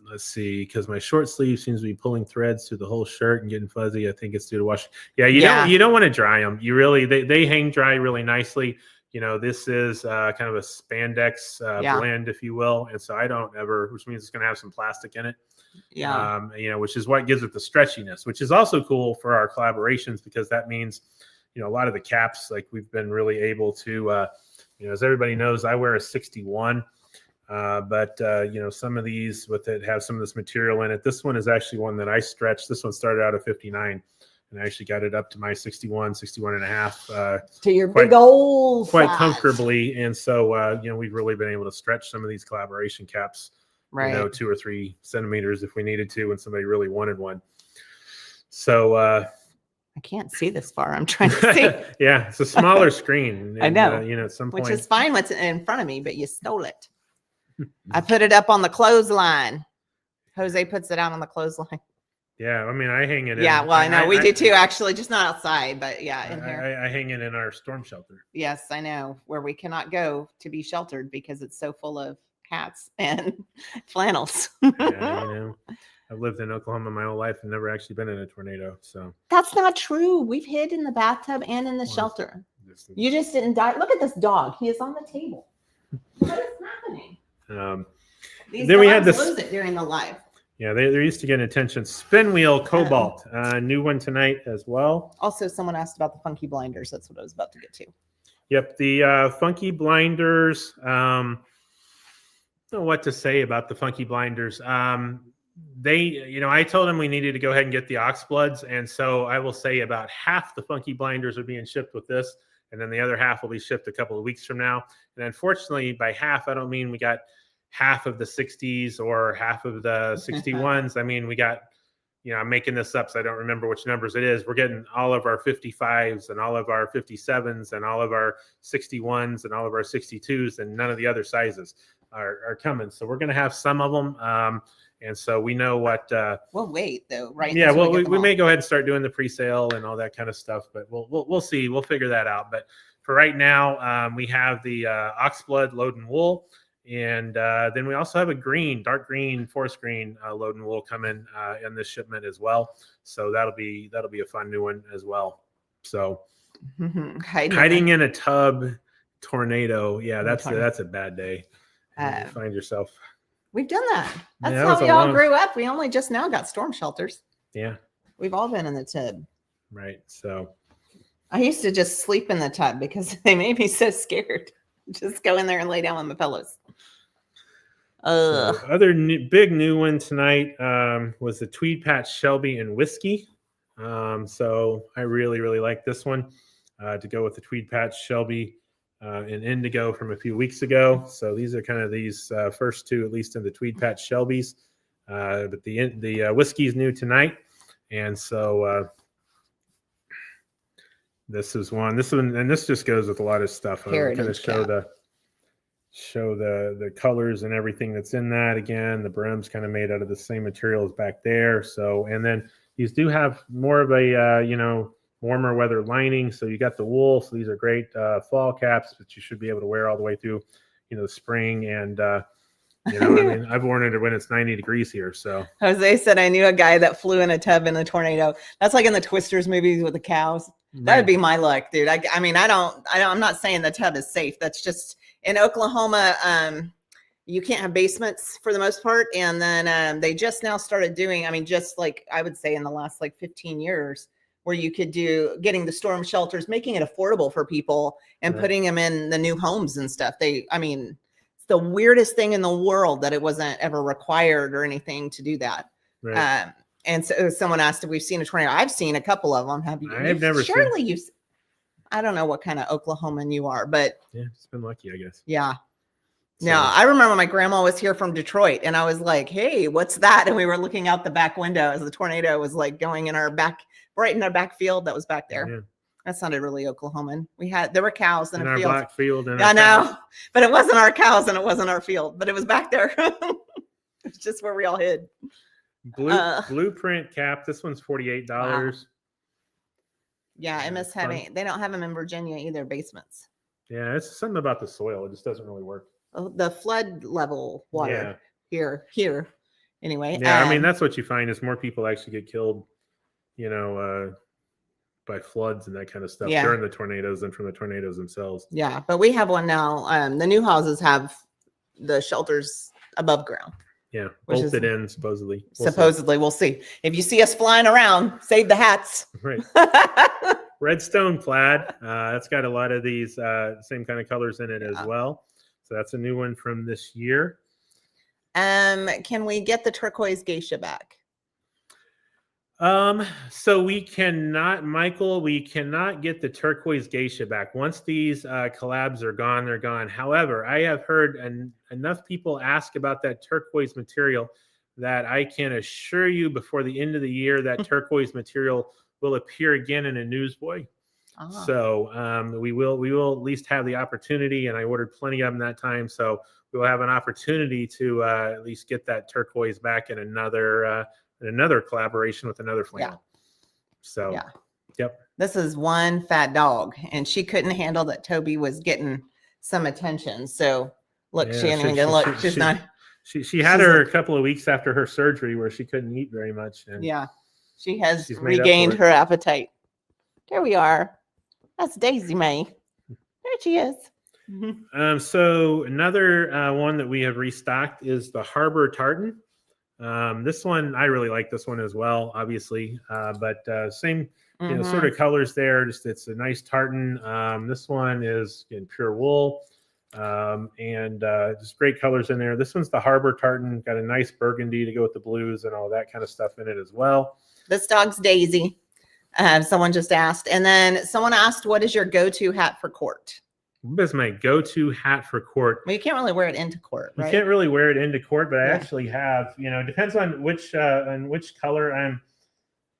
Let's see, because my short sleeve seems to be pulling threads through the whole shirt and getting fuzzy. I think it's due to washing. Yeah, you don't want to dry them. You really, they hang dry really nicely. This is kind of a spandex blend, if you will. And so I don't ever, which means it's going to have some plastic in it. Yeah. Which is what gives it the stretchiness, which is also cool for our collaborations, because that means, a lot of the caps, like we've been really able to, as everybody knows, I wear a 61. But some of these with it have some of this material in it. This one is actually one that I stretched. This one started out at 59, and I actually got it up to my 61 and a half.
To your big old
quite
size.
Comfortably. And so, we've really been able to stretch some of these collaboration caps,
right.
2 or 3 centimeters if we needed to, when somebody really wanted one. So,
I can't see this far. I'm trying to see.
Yeah, it's a smaller screen. And,
I know.
At some point.
Which is fine what's in front of me, but you stole it. I put it up on the clothesline. Jose puts it out on the clothesline.
Yeah, I hang it in.
Yeah, well, I know. We do too, actually, just not outside, but yeah, in here.
I hang it in our storm shelter.
Yes, I know, where we cannot go to be sheltered because it's so full of cats and flannels.
Yeah, I've lived in Oklahoma my whole life and never actually been in a tornado. So
that's not true. We've hid in the bathtub and in the shelter. You just didn't die. Look at this dog. He is on the table. What is happening? Then we had this. Lose it during the live.
Yeah, they're used to getting attention. Spin wheel cobalt, new one tonight as well.
Also, someone asked about the funky blinders. That's what I was about to get to.
Yep, the funky blinders. I don't know what to say about the funky blinders. They, I told them we needed to go ahead and get the oxbloods, and so I will say about half the funky blinders are being shipped with this, and then the other half will be shipped a couple of weeks from now. And unfortunately, by half, I don't mean we got half of the 60s or half of the 61s. We got, I'm making this up, so I don't remember which numbers it is. We're getting all of our 55s and all of our 57s and all of our 61s and all of our 62s, and none of the other sizes are coming. So we're going to have some of them. And so we know what.
We'll wait though, right?
Yeah, well, we may go ahead and start doing the pre-sale and all that kind of stuff, but we'll see. We'll figure that out. But for right now, we have the oxblood load and wool, And then we also have a dark green, forest green load and wool coming in this shipment as well. So that'll be a fun new one as well. So hiding in a tub tornado. Yeah, that's a bad day. You find yourself.
We've done that. That's how we all grew up. We only just now got storm shelters.
Yeah.
We've all been in the tub.
Right. So
I used to just sleep in the tub because they made me so scared. Just go in there and lay down on the pillows.
So other big new one tonight was the Tweed Patch Shelby and Whiskey. So I really, really like this one to go with the Tweed Patch Shelby and Indigo from a few weeks ago. So these are kind of these first two, at least in the Tweed Patch Shelbies. But the Whiskey's new tonight. And so this one, and this just goes with a lot of stuff. I'm going to show the colors and everything that's in that. Again, the brim's kind of made out of the same material as back there. So, and then these do have more of a warmer weather lining. So you got the wool. So these are great fall caps that you should be able to wear all the way through, the spring. And I mean, I've worn it when it's 90 degrees here. So
Jose said, I knew a guy that flew in a tub in a tornado. That's like in the Twisters movies with the cows. That would be my luck, dude. I'm not saying the tub is safe. That's just in Oklahoma. You can't have basements for the most part. And then they just now started doing, just like I would say in the last 15 years, where you could getting the storm shelters, making it affordable for people and putting them in the new homes and stuff. It's the weirdest thing in the world that it wasn't ever required or anything to do that. Right. And so someone asked if we've seen a tornado. I've seen a couple of them. Have you?
I've never seen.
Surely you. I don't know what kind of Oklahoman you are, but
yeah, it's been lucky, I guess.
Yeah. So. No, I remember my grandma was here from Detroit, and I was like, "Hey, what's that?" And we were looking out the back window as the tornado was going in our back, right in our back field that was back there. Yeah. That sounded really Oklahoman. There were cows in a field.
Black field.
I know, but it wasn't our cows and it wasn't our field, but it was back there. It's just where we all hid.
Blueprint cap. This one's $48. Wow.
Yeah, they don't have them in Virginia either, basements.
Yeah, it's something about the soil. It just doesn't really work.
Oh, the flood level water here. Anyway.
Yeah, that's what you find is more people actually get killed, by floods and that kind of stuff during the tornadoes than from the tornadoes themselves.
Yeah, but we have one now. The new houses have the shelters above ground.
Yeah, bolted in supposedly.
We'll see. If you see us flying around, save the hats.
Right. Redstone plaid. It's got a lot of these same kind of colors in it as well. So that's a new one from this year.
Can we get the turquoise geisha back?
So we cannot, Michael, get the turquoise geisha back. Once these collabs are gone, they're gone. However, I have heard enough people ask about that turquoise material that I can assure you before the end of the year that turquoise material will appear again in a Newsboy. So we will at least have the opportunity, and I ordered plenty of them that time. So we will have an opportunity to at least get that turquoise back in another collaboration with another flannel. Yeah. So, yep.
This is one fat dog, and she couldn't handle that Toby was getting some attention. So, look, she's not.
She had her a couple of weeks after her surgery where she couldn't eat very much. And
she has regained her appetite. There we are. That's Daisy May. There she is.
So another one that we have restocked is the Harbor Tartan. This one, I really like this one as well, obviously, but same sort of colors there. Just it's a nice tartan. This one is in pure wool, and just great colors in there. This one's the Harbor Tartan, got a nice burgundy to go with the blues and all that kind of stuff in it as well.
This dog's Daisy. Someone just asked, and then someone asked, "What is your go-to hat for court?"
What is my go-to hat for court?
Well, you can't really wear it into court, right?
You can't really wear it into court, but I actually have. It depends on which color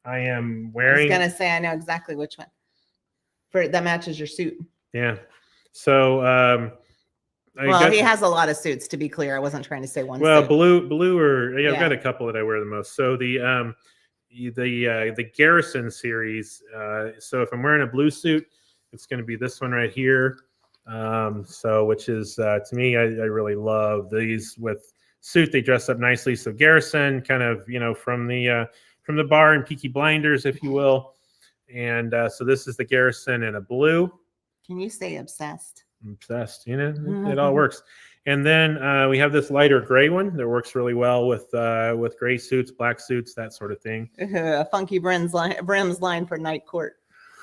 I am wearing.
I was gonna say I know exactly which one that matches your suit.
Yeah. So
he has a lot of suits. To be clear, I wasn't trying to say one.
Well,
suit.
blue or I've got a couple that I wear the most. So the Garrison series. So if I'm wearing a blue suit, it's going to be this one right here. So which is to me, I really love these with suit. They dress up nicely. So Garrison, kind of from the bar and Peaky Blinders, if you will. And so this is the Garrison in a blue.
Can you say obsessed?
I'm obsessed. It all works. And then we have this lighter gray one that works really well with gray suits, black suits, that sort of thing.
FunkyBrims line for night court.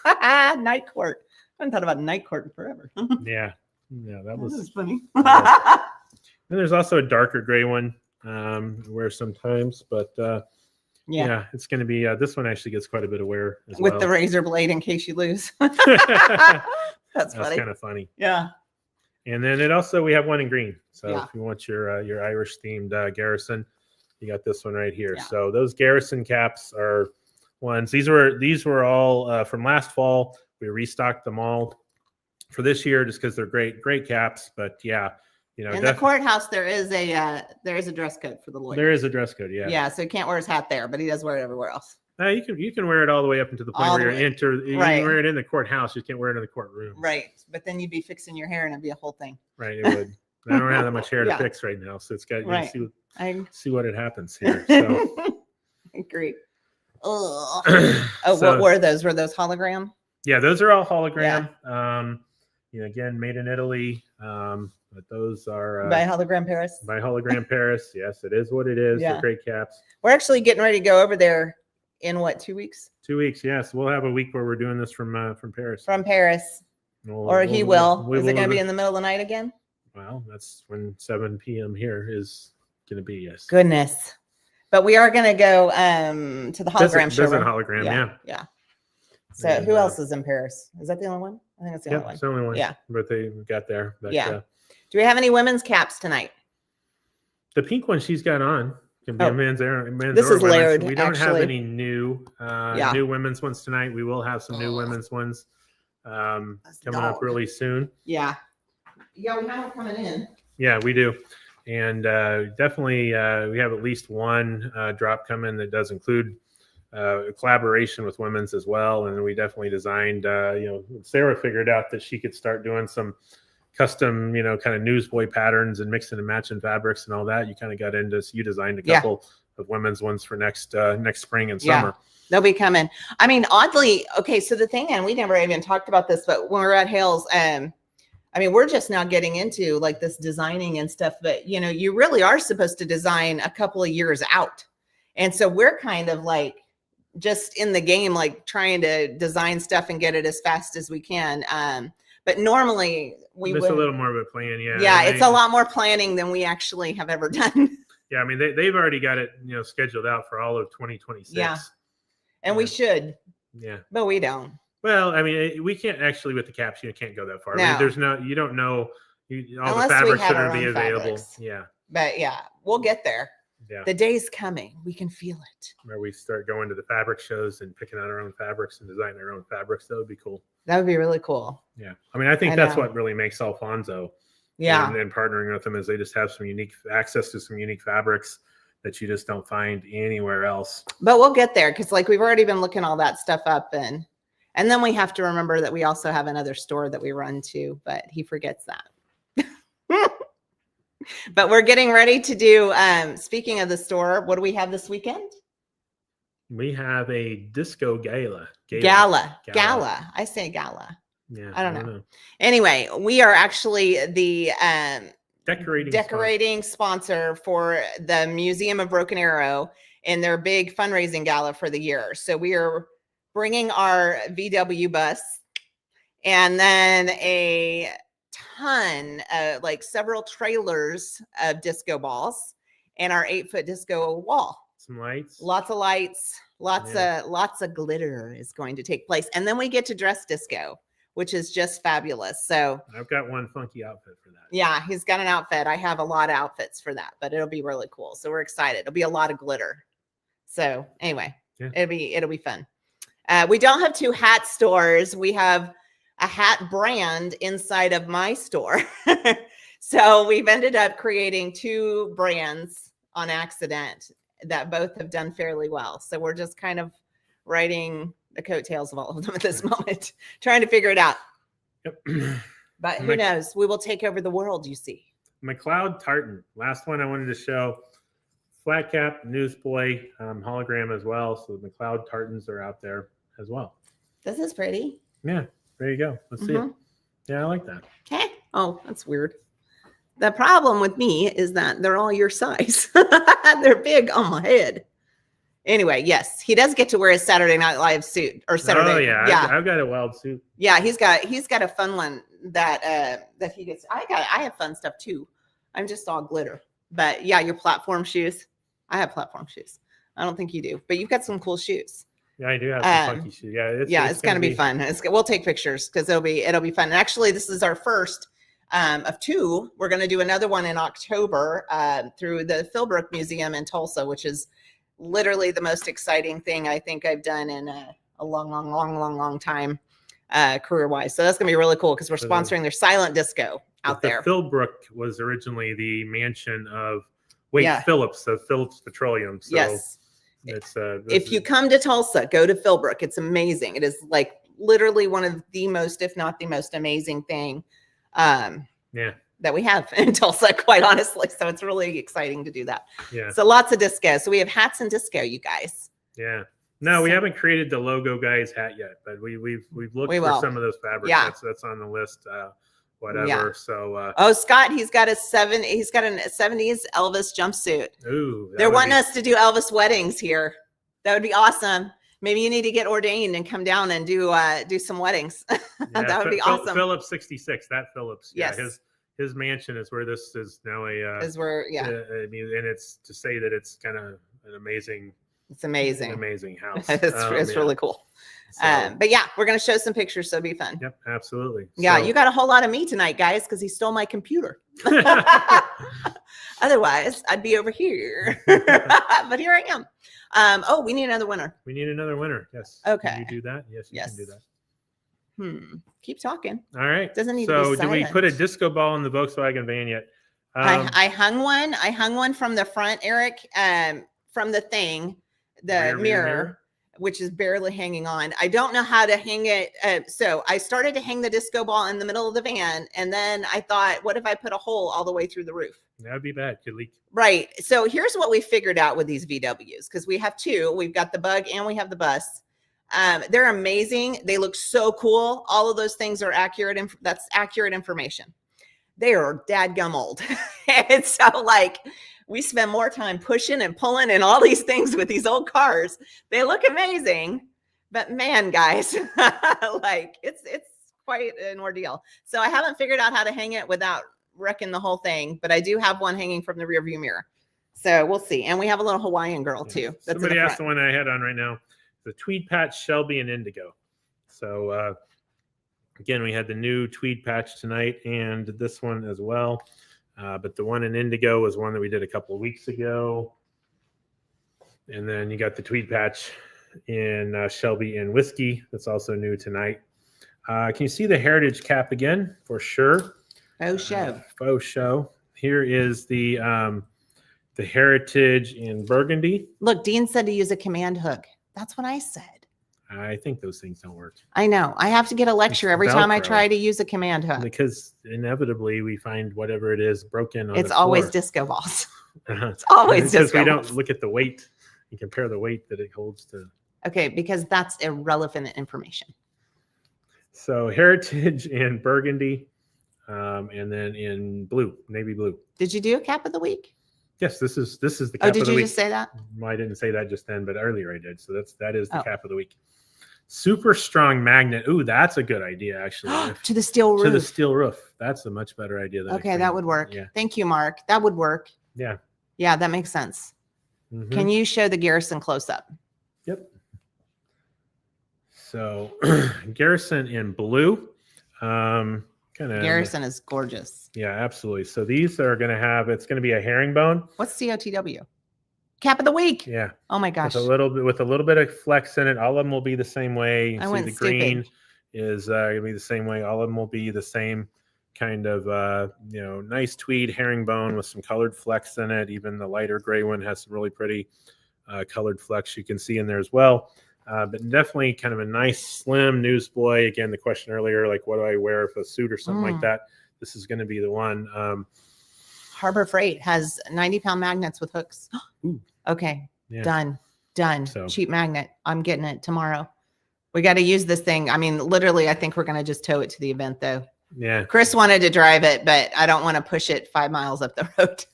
Night court. I haven't thought about night court in forever.
Yeah, that was
funny.
And there's also a darker gray one wear sometimes, but yeah, it's going to be this one actually gets quite a bit of wear as
with
well.
the razor blade in case you lose. That's funny.
Kind of funny.
Yeah.
And then we have one in green. So if you want your Irish themed Garrison, you got this one right here.
Yeah.
So those Garrison caps are ones. These were all from last fall. We restocked them all for this year just because they're great caps. But yeah,
in the courthouse there is a dress code for the lawyer.
There is a dress code. Yeah.
Yeah. So he can't wear his hat there, but he does wear it everywhere else.
You can wear it all the way up into the point where you enter. You can wear it in the courthouse. You can't wear it in the courtroom.
Right. But then you'd be fixing your hair and it'd be a whole thing.
Right. It would. I don't have that much hair to fix right now, so it's got see what it happens here. So
I agree. What were those? Were those hologram?
Yeah, those are all hologram. Yeah. Again, made in Italy. But those are
by Hologram Paris.
By Hologram Paris. Yes, it is what it is.
Yeah.
They're great caps.
We're actually getting ready to go over there in 2 weeks?
2 weeks, yes. We'll have a week where we're doing this from Paris.
From Paris. Is it going to be in the middle of the night again?
Well, that's when 7 p.m. here is going to be, yes.
Goodness. But we are going to go to the hologram show.
Visit hologram,
yeah. So who else is in Paris? Is that the only one? I think it's the only one.
It's the only one.
Yeah.
But they got there. But,
yeah. Do we have any women's caps tonight?
The pink one she's got on can be a men's
this is layered.
We don't have any new women's ones tonight. We will have some new women's ones coming up really soon.
Yeah. Yeah, we have them coming in.
Yeah, we do. And definitely we have at least one drop coming that does include a collaboration with women's as well. And we definitely designed, Sarah figured out that she could start doing some custom, kind of newsboy patterns and mixing and matching fabrics and all that. You kind of got into, you designed a couple of women's ones for next spring and summer.
They'll be coming. I mean, oddly, okay, so the thing, and we never even talked about this, but when we were at Hales, we're just now getting into like this designing and stuff, but you really are supposed to design a couple of years out. And so we're kind of like just in the game, like trying to design stuff and get it as fast as we can. But normally
it's a little more of a plan. Yeah.
Yeah. It's a lot more planning than we actually have ever done.
Yeah. I mean, they've already got it, scheduled out for all of 2026.
Yeah. And we should.
Yeah.
But we don't.
Well, I mean, we can't actually with the caps. You can't go that far.
No.
I mean, you don't know all
Unless
the fabrics that are
going
going to be available.
Fabrics.
Yeah.
But yeah, we'll get there.
Yeah.
The day's coming. We can feel it.
Where we start going to the fabric shows and picking out our own fabrics and designing our own fabrics. That would be cool.
That would be really cool.
Yeah. I mean, I think that's what really makes Alfonso.
Yeah.
And partnering with them is they just have some unique access to some unique fabrics that you just don't find anywhere else.
But we'll get there because like we've already been looking all that stuff up and then we have to remember that we also have another store that we run to, but he forgets that. But we're getting ready to do, speaking of the store, what do we have this weekend?
We have a disco gala.
Gala. I say gala.
Yeah.
I don't know. Anyway, we are actually the decorating sponsor for the Museum of Broken Arrow and their big fundraising gala for the year. So we are bringing our VW bus and then a ton of like several trailers of disco balls and our 8-foot disco wall.
Some lights.
Lots of lights. Lots of glitter is going to take place. And then we get to dress disco, which is just fabulous. So
I've got one funky outfit for that.
Yeah, he's got an outfit. I have a lot of outfits for that, but it'll be really cool. So we're excited. It'll be a lot of glitter. So anyway, it'll be fun. We don't have 2 hat stores. We have a hat brand inside of my store. So we've ended up creating 2 brands on accident that both have done fairly well. So we're just kind of riding the coattails of all of them at this moment, trying to figure it out.
Yep.
But who knows? We will take over the world, you see.
McLeod tartan. Last one I wanted to show. Flat cap, newsboy, hologram as well. So the McLeod tartans are out there as well.
This is pretty.
Yeah, there you go. Let's see it. Yeah, I like that.
Okay. Oh, that's weird. The problem with me is that they're all your size. They're big on my head. Anyway, yes, he does get to wear his Saturday Night Live suit or Saturday.
Oh yeah. I've got a wild suit.
Yeah, he's got a fun one that he gets. I have fun stuff too. I'm just all glitter. But yeah, your platform shoes. I have platform shoes. I don't think you do, but you've got some cool shoes.
Yeah, I do have some funky shoes. Yeah,
it's gonna be fun. We'll take pictures because it'll be fun. And actually, this is our first of two. We're gonna do another one in October through the Philbrook Museum in Tulsa, which is literally the most exciting thing I think I've done in a long time career-wise. So that's gonna be really cool because we're sponsoring their silent disco out there.
Philbrook was originally the mansion of Wade Phillips of Phillips Petroleum. So
yes.
It's
if you come to Tulsa, go to Philbrook. It's amazing. It is like literally one of the most, if not the most amazing thing that we have in Tulsa, quite honestly. So it's really exciting to do that. Yeah. So lots of disco. So we have hats and disco, you guys.
Yeah. No, we haven't created the logo guy's hat yet, but we've looked for some of those fabrics.
Yeah.
That's on the list. Whatever. Yeah. So
Scott, he's got a 70s Elvis jumpsuit.
Ooh.
They're wanting us to do Elvis weddings here. That would be awesome. Maybe you need to get ordained and come down and do some weddings. That would be awesome.
Phillips 66, that Phillips.
Yes.
Yeah, his mansion is where this is now
I
mean, and it's to say that it's kind of an amazing.
It's amazing.
An amazing house.
It's really cool. So, but yeah, we're going to show some pictures. So it'll be fun.
Yep, absolutely.
Yeah, you got a whole lot of me tonight, guys, because he stole my computer. Otherwise, I'd be over here. But here I am. We need another winner.
We need another winner. Yes.
Okay.
Can you do that? Yes, you can do that.
Keep talking.
All right.
Doesn't need to be silent.
So do we put a disco ball in the Volkswagen van yet?
I hung one. I hung one from the front, Eric, from the thing. The mirror, which is barely hanging on. I don't know how to hang it. So I started to hang the disco ball in the middle of the van. And then I thought, what if I put a hole all the way through the roof?
That would be bad. Could leak.
Right. So here's what we figured out with these VWs, because we have two. We've got the Bug and we have the Bus. They're amazing. They look so cool. All of those things are accurate. That's accurate information. They are dadgum old. And so we spend more time pushing and pulling and all these things with these old cars. They look amazing, but man, guys, it's quite an ordeal. So I haven't figured out how to hang it without wrecking the whole thing, but I do have one hanging from the rear view mirror. So we'll see. And we have a little Hawaiian girl too. That's
somebody asked the one I had on right now, the tweed patch Shelby and Indigo. So again, we had the new tweed patch tonight and this one as well. But the one in Indigo was one that we did a couple of weeks ago. And then you got the tweed patch in Shelby and Whiskey. That's also new tonight. Can you see the Heritage cap again? For sure.
Faux show.
Faux show. Here is the Heritage in Burgundy.
Look, Dean said to use a command hook. That's what I said.
I think those things don't work.
I know. I have to get a lecture every time I try to use a command hook.
Because inevitably we find whatever it is broken on
It's
the
always
floor.
Disco balls. It's always disco balls.
Because we don't look at the weight and compare the weight that it holds to.
Okay, because that's irrelevant information.
So Heritage in Burgundy, and then in blue, navy blue.
Did you do a cap of the week?
Yes, this is the cap of the week.
Oh, did you just say that?
Well, I didn't say that just then, but earlier I did. So that is the cap of the week. Super strong magnet. Ooh, that's a good idea, actually.
To the steel roof.
To the steel roof. That's a much better idea.
Okay, that would work. Yeah. Thank you, Mark. That would work.
Yeah.
Yeah, that makes sense. Mm-hmm. Can you show the Garrison close up?
Yep. So Garrison in blue.
Garrison is gorgeous.
Yeah, absolutely. So these are going to have, it's going to be a herringbone.
What's COTW? Cap of the week.
Yeah.
Oh my gosh.
With a little bit of flex in it. All of them will be the same way.
I went
the
stupid.
Green is going to be the same way. All of them will be the same kind of, nice tweed herringbone with some colored flecks in it. Even the lighter gray one has some really pretty colored flecks you can see in there as well. But definitely kind of a nice, slim newsboy. Again, the question earlier, like, what do I wear with a suit or something like that? This is going to be the one.
Harbor Freight has 90-pound magnets with hooks. Okay,
yeah.
done.
So.
Cheap magnet. I'm getting it tomorrow. We got to use this thing. I mean, literally, I think we're going to just tow it to the event, though.
Yeah.
Chris wanted to drive it, but I don't want to push it 5 miles up the road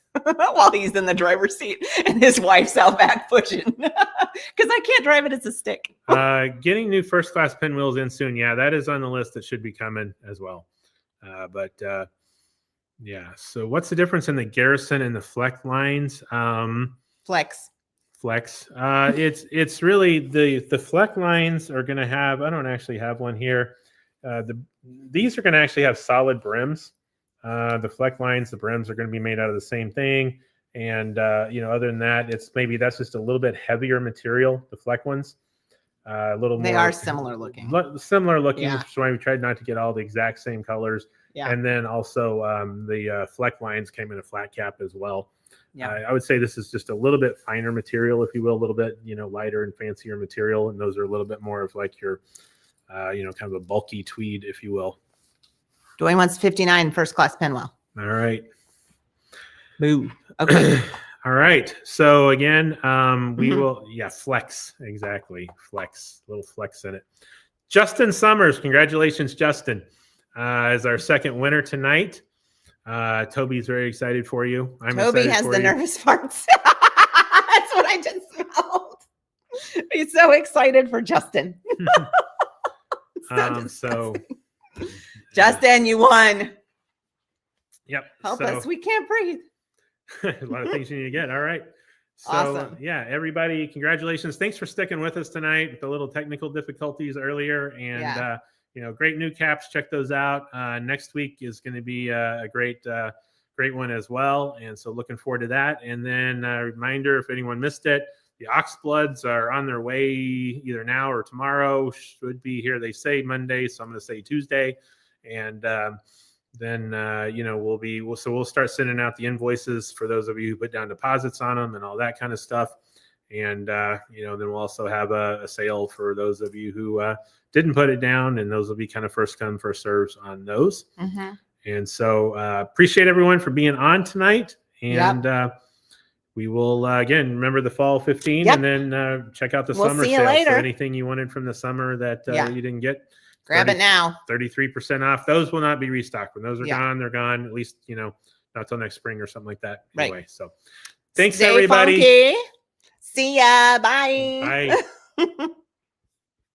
while he's in the driver's seat and his wife's out back pushing because I can't drive it as a stick.
Getting new first class pinwheels in soon. Yeah, that is on the list that should be coming as well. Yeah. So what's the difference in the Garrison and the Flex lines?
Flex.
It's really the Flex lines are going to have. I don't actually have one here. These are going to actually have solid brims. The Flex lines, the brims are going to be made out of the same thing. And other than that, that's just a little bit heavier material. The Flex ones, a little more.
They are similar looking.
Similar looking,
Yeah.
which is why we tried not to get all the exact same colors.
Yeah.
And then also the Flex lines came in a flat cap as well.
Yeah.
I would say this is just a little bit finer material, if you will, a little bit lighter and fancier material, and those are a little bit more of like your kind of a bulky tweed, if you will.
Dwayne wants 59 first class pinwheel.
All right.
Boo. Okay.
All right. So again, we will, Flex, exactly. Flex, little flex in it. Justin Summers, congratulations, Justin, is our second winner tonight. Toby's very excited for you.
Toby has the nervous farts. That's what I just smelled. He's so excited for Justin. Justin, you won.
Yep.
Help us. We can't breathe.
A lot of things you need to get. All right. So,
awesome.
Everybody, congratulations. Thanks for sticking with us tonight with the little technical difficulties earlier. And, great new caps. Check those out. Next week is going to be a great one as well. And so looking forward to that. And then a reminder, if anyone missed it, the Oxbloods are on their way either now or tomorrow. Should be here, they say Monday, so I'm going to say Tuesday. And then we'll start sending out the invoices for those of you who put down deposits on them and all that kind of stuff. And then we'll also have a sale for those of you who didn't put it down, and those will be kind of first come, first serves on those. Mm-hmm. And so appreciate everyone for being on tonight. And we will, again, remember the fall 15 and then check out the summer sale. So anything you wanted from the summer that you didn't get,
grab it now.
33% off. Those will not be restocked. When those are gone, they're gone. At least, not till next spring or something like that. Anyway, right. So thanks, everybody.
Funky. See ya. Bye.
Bye.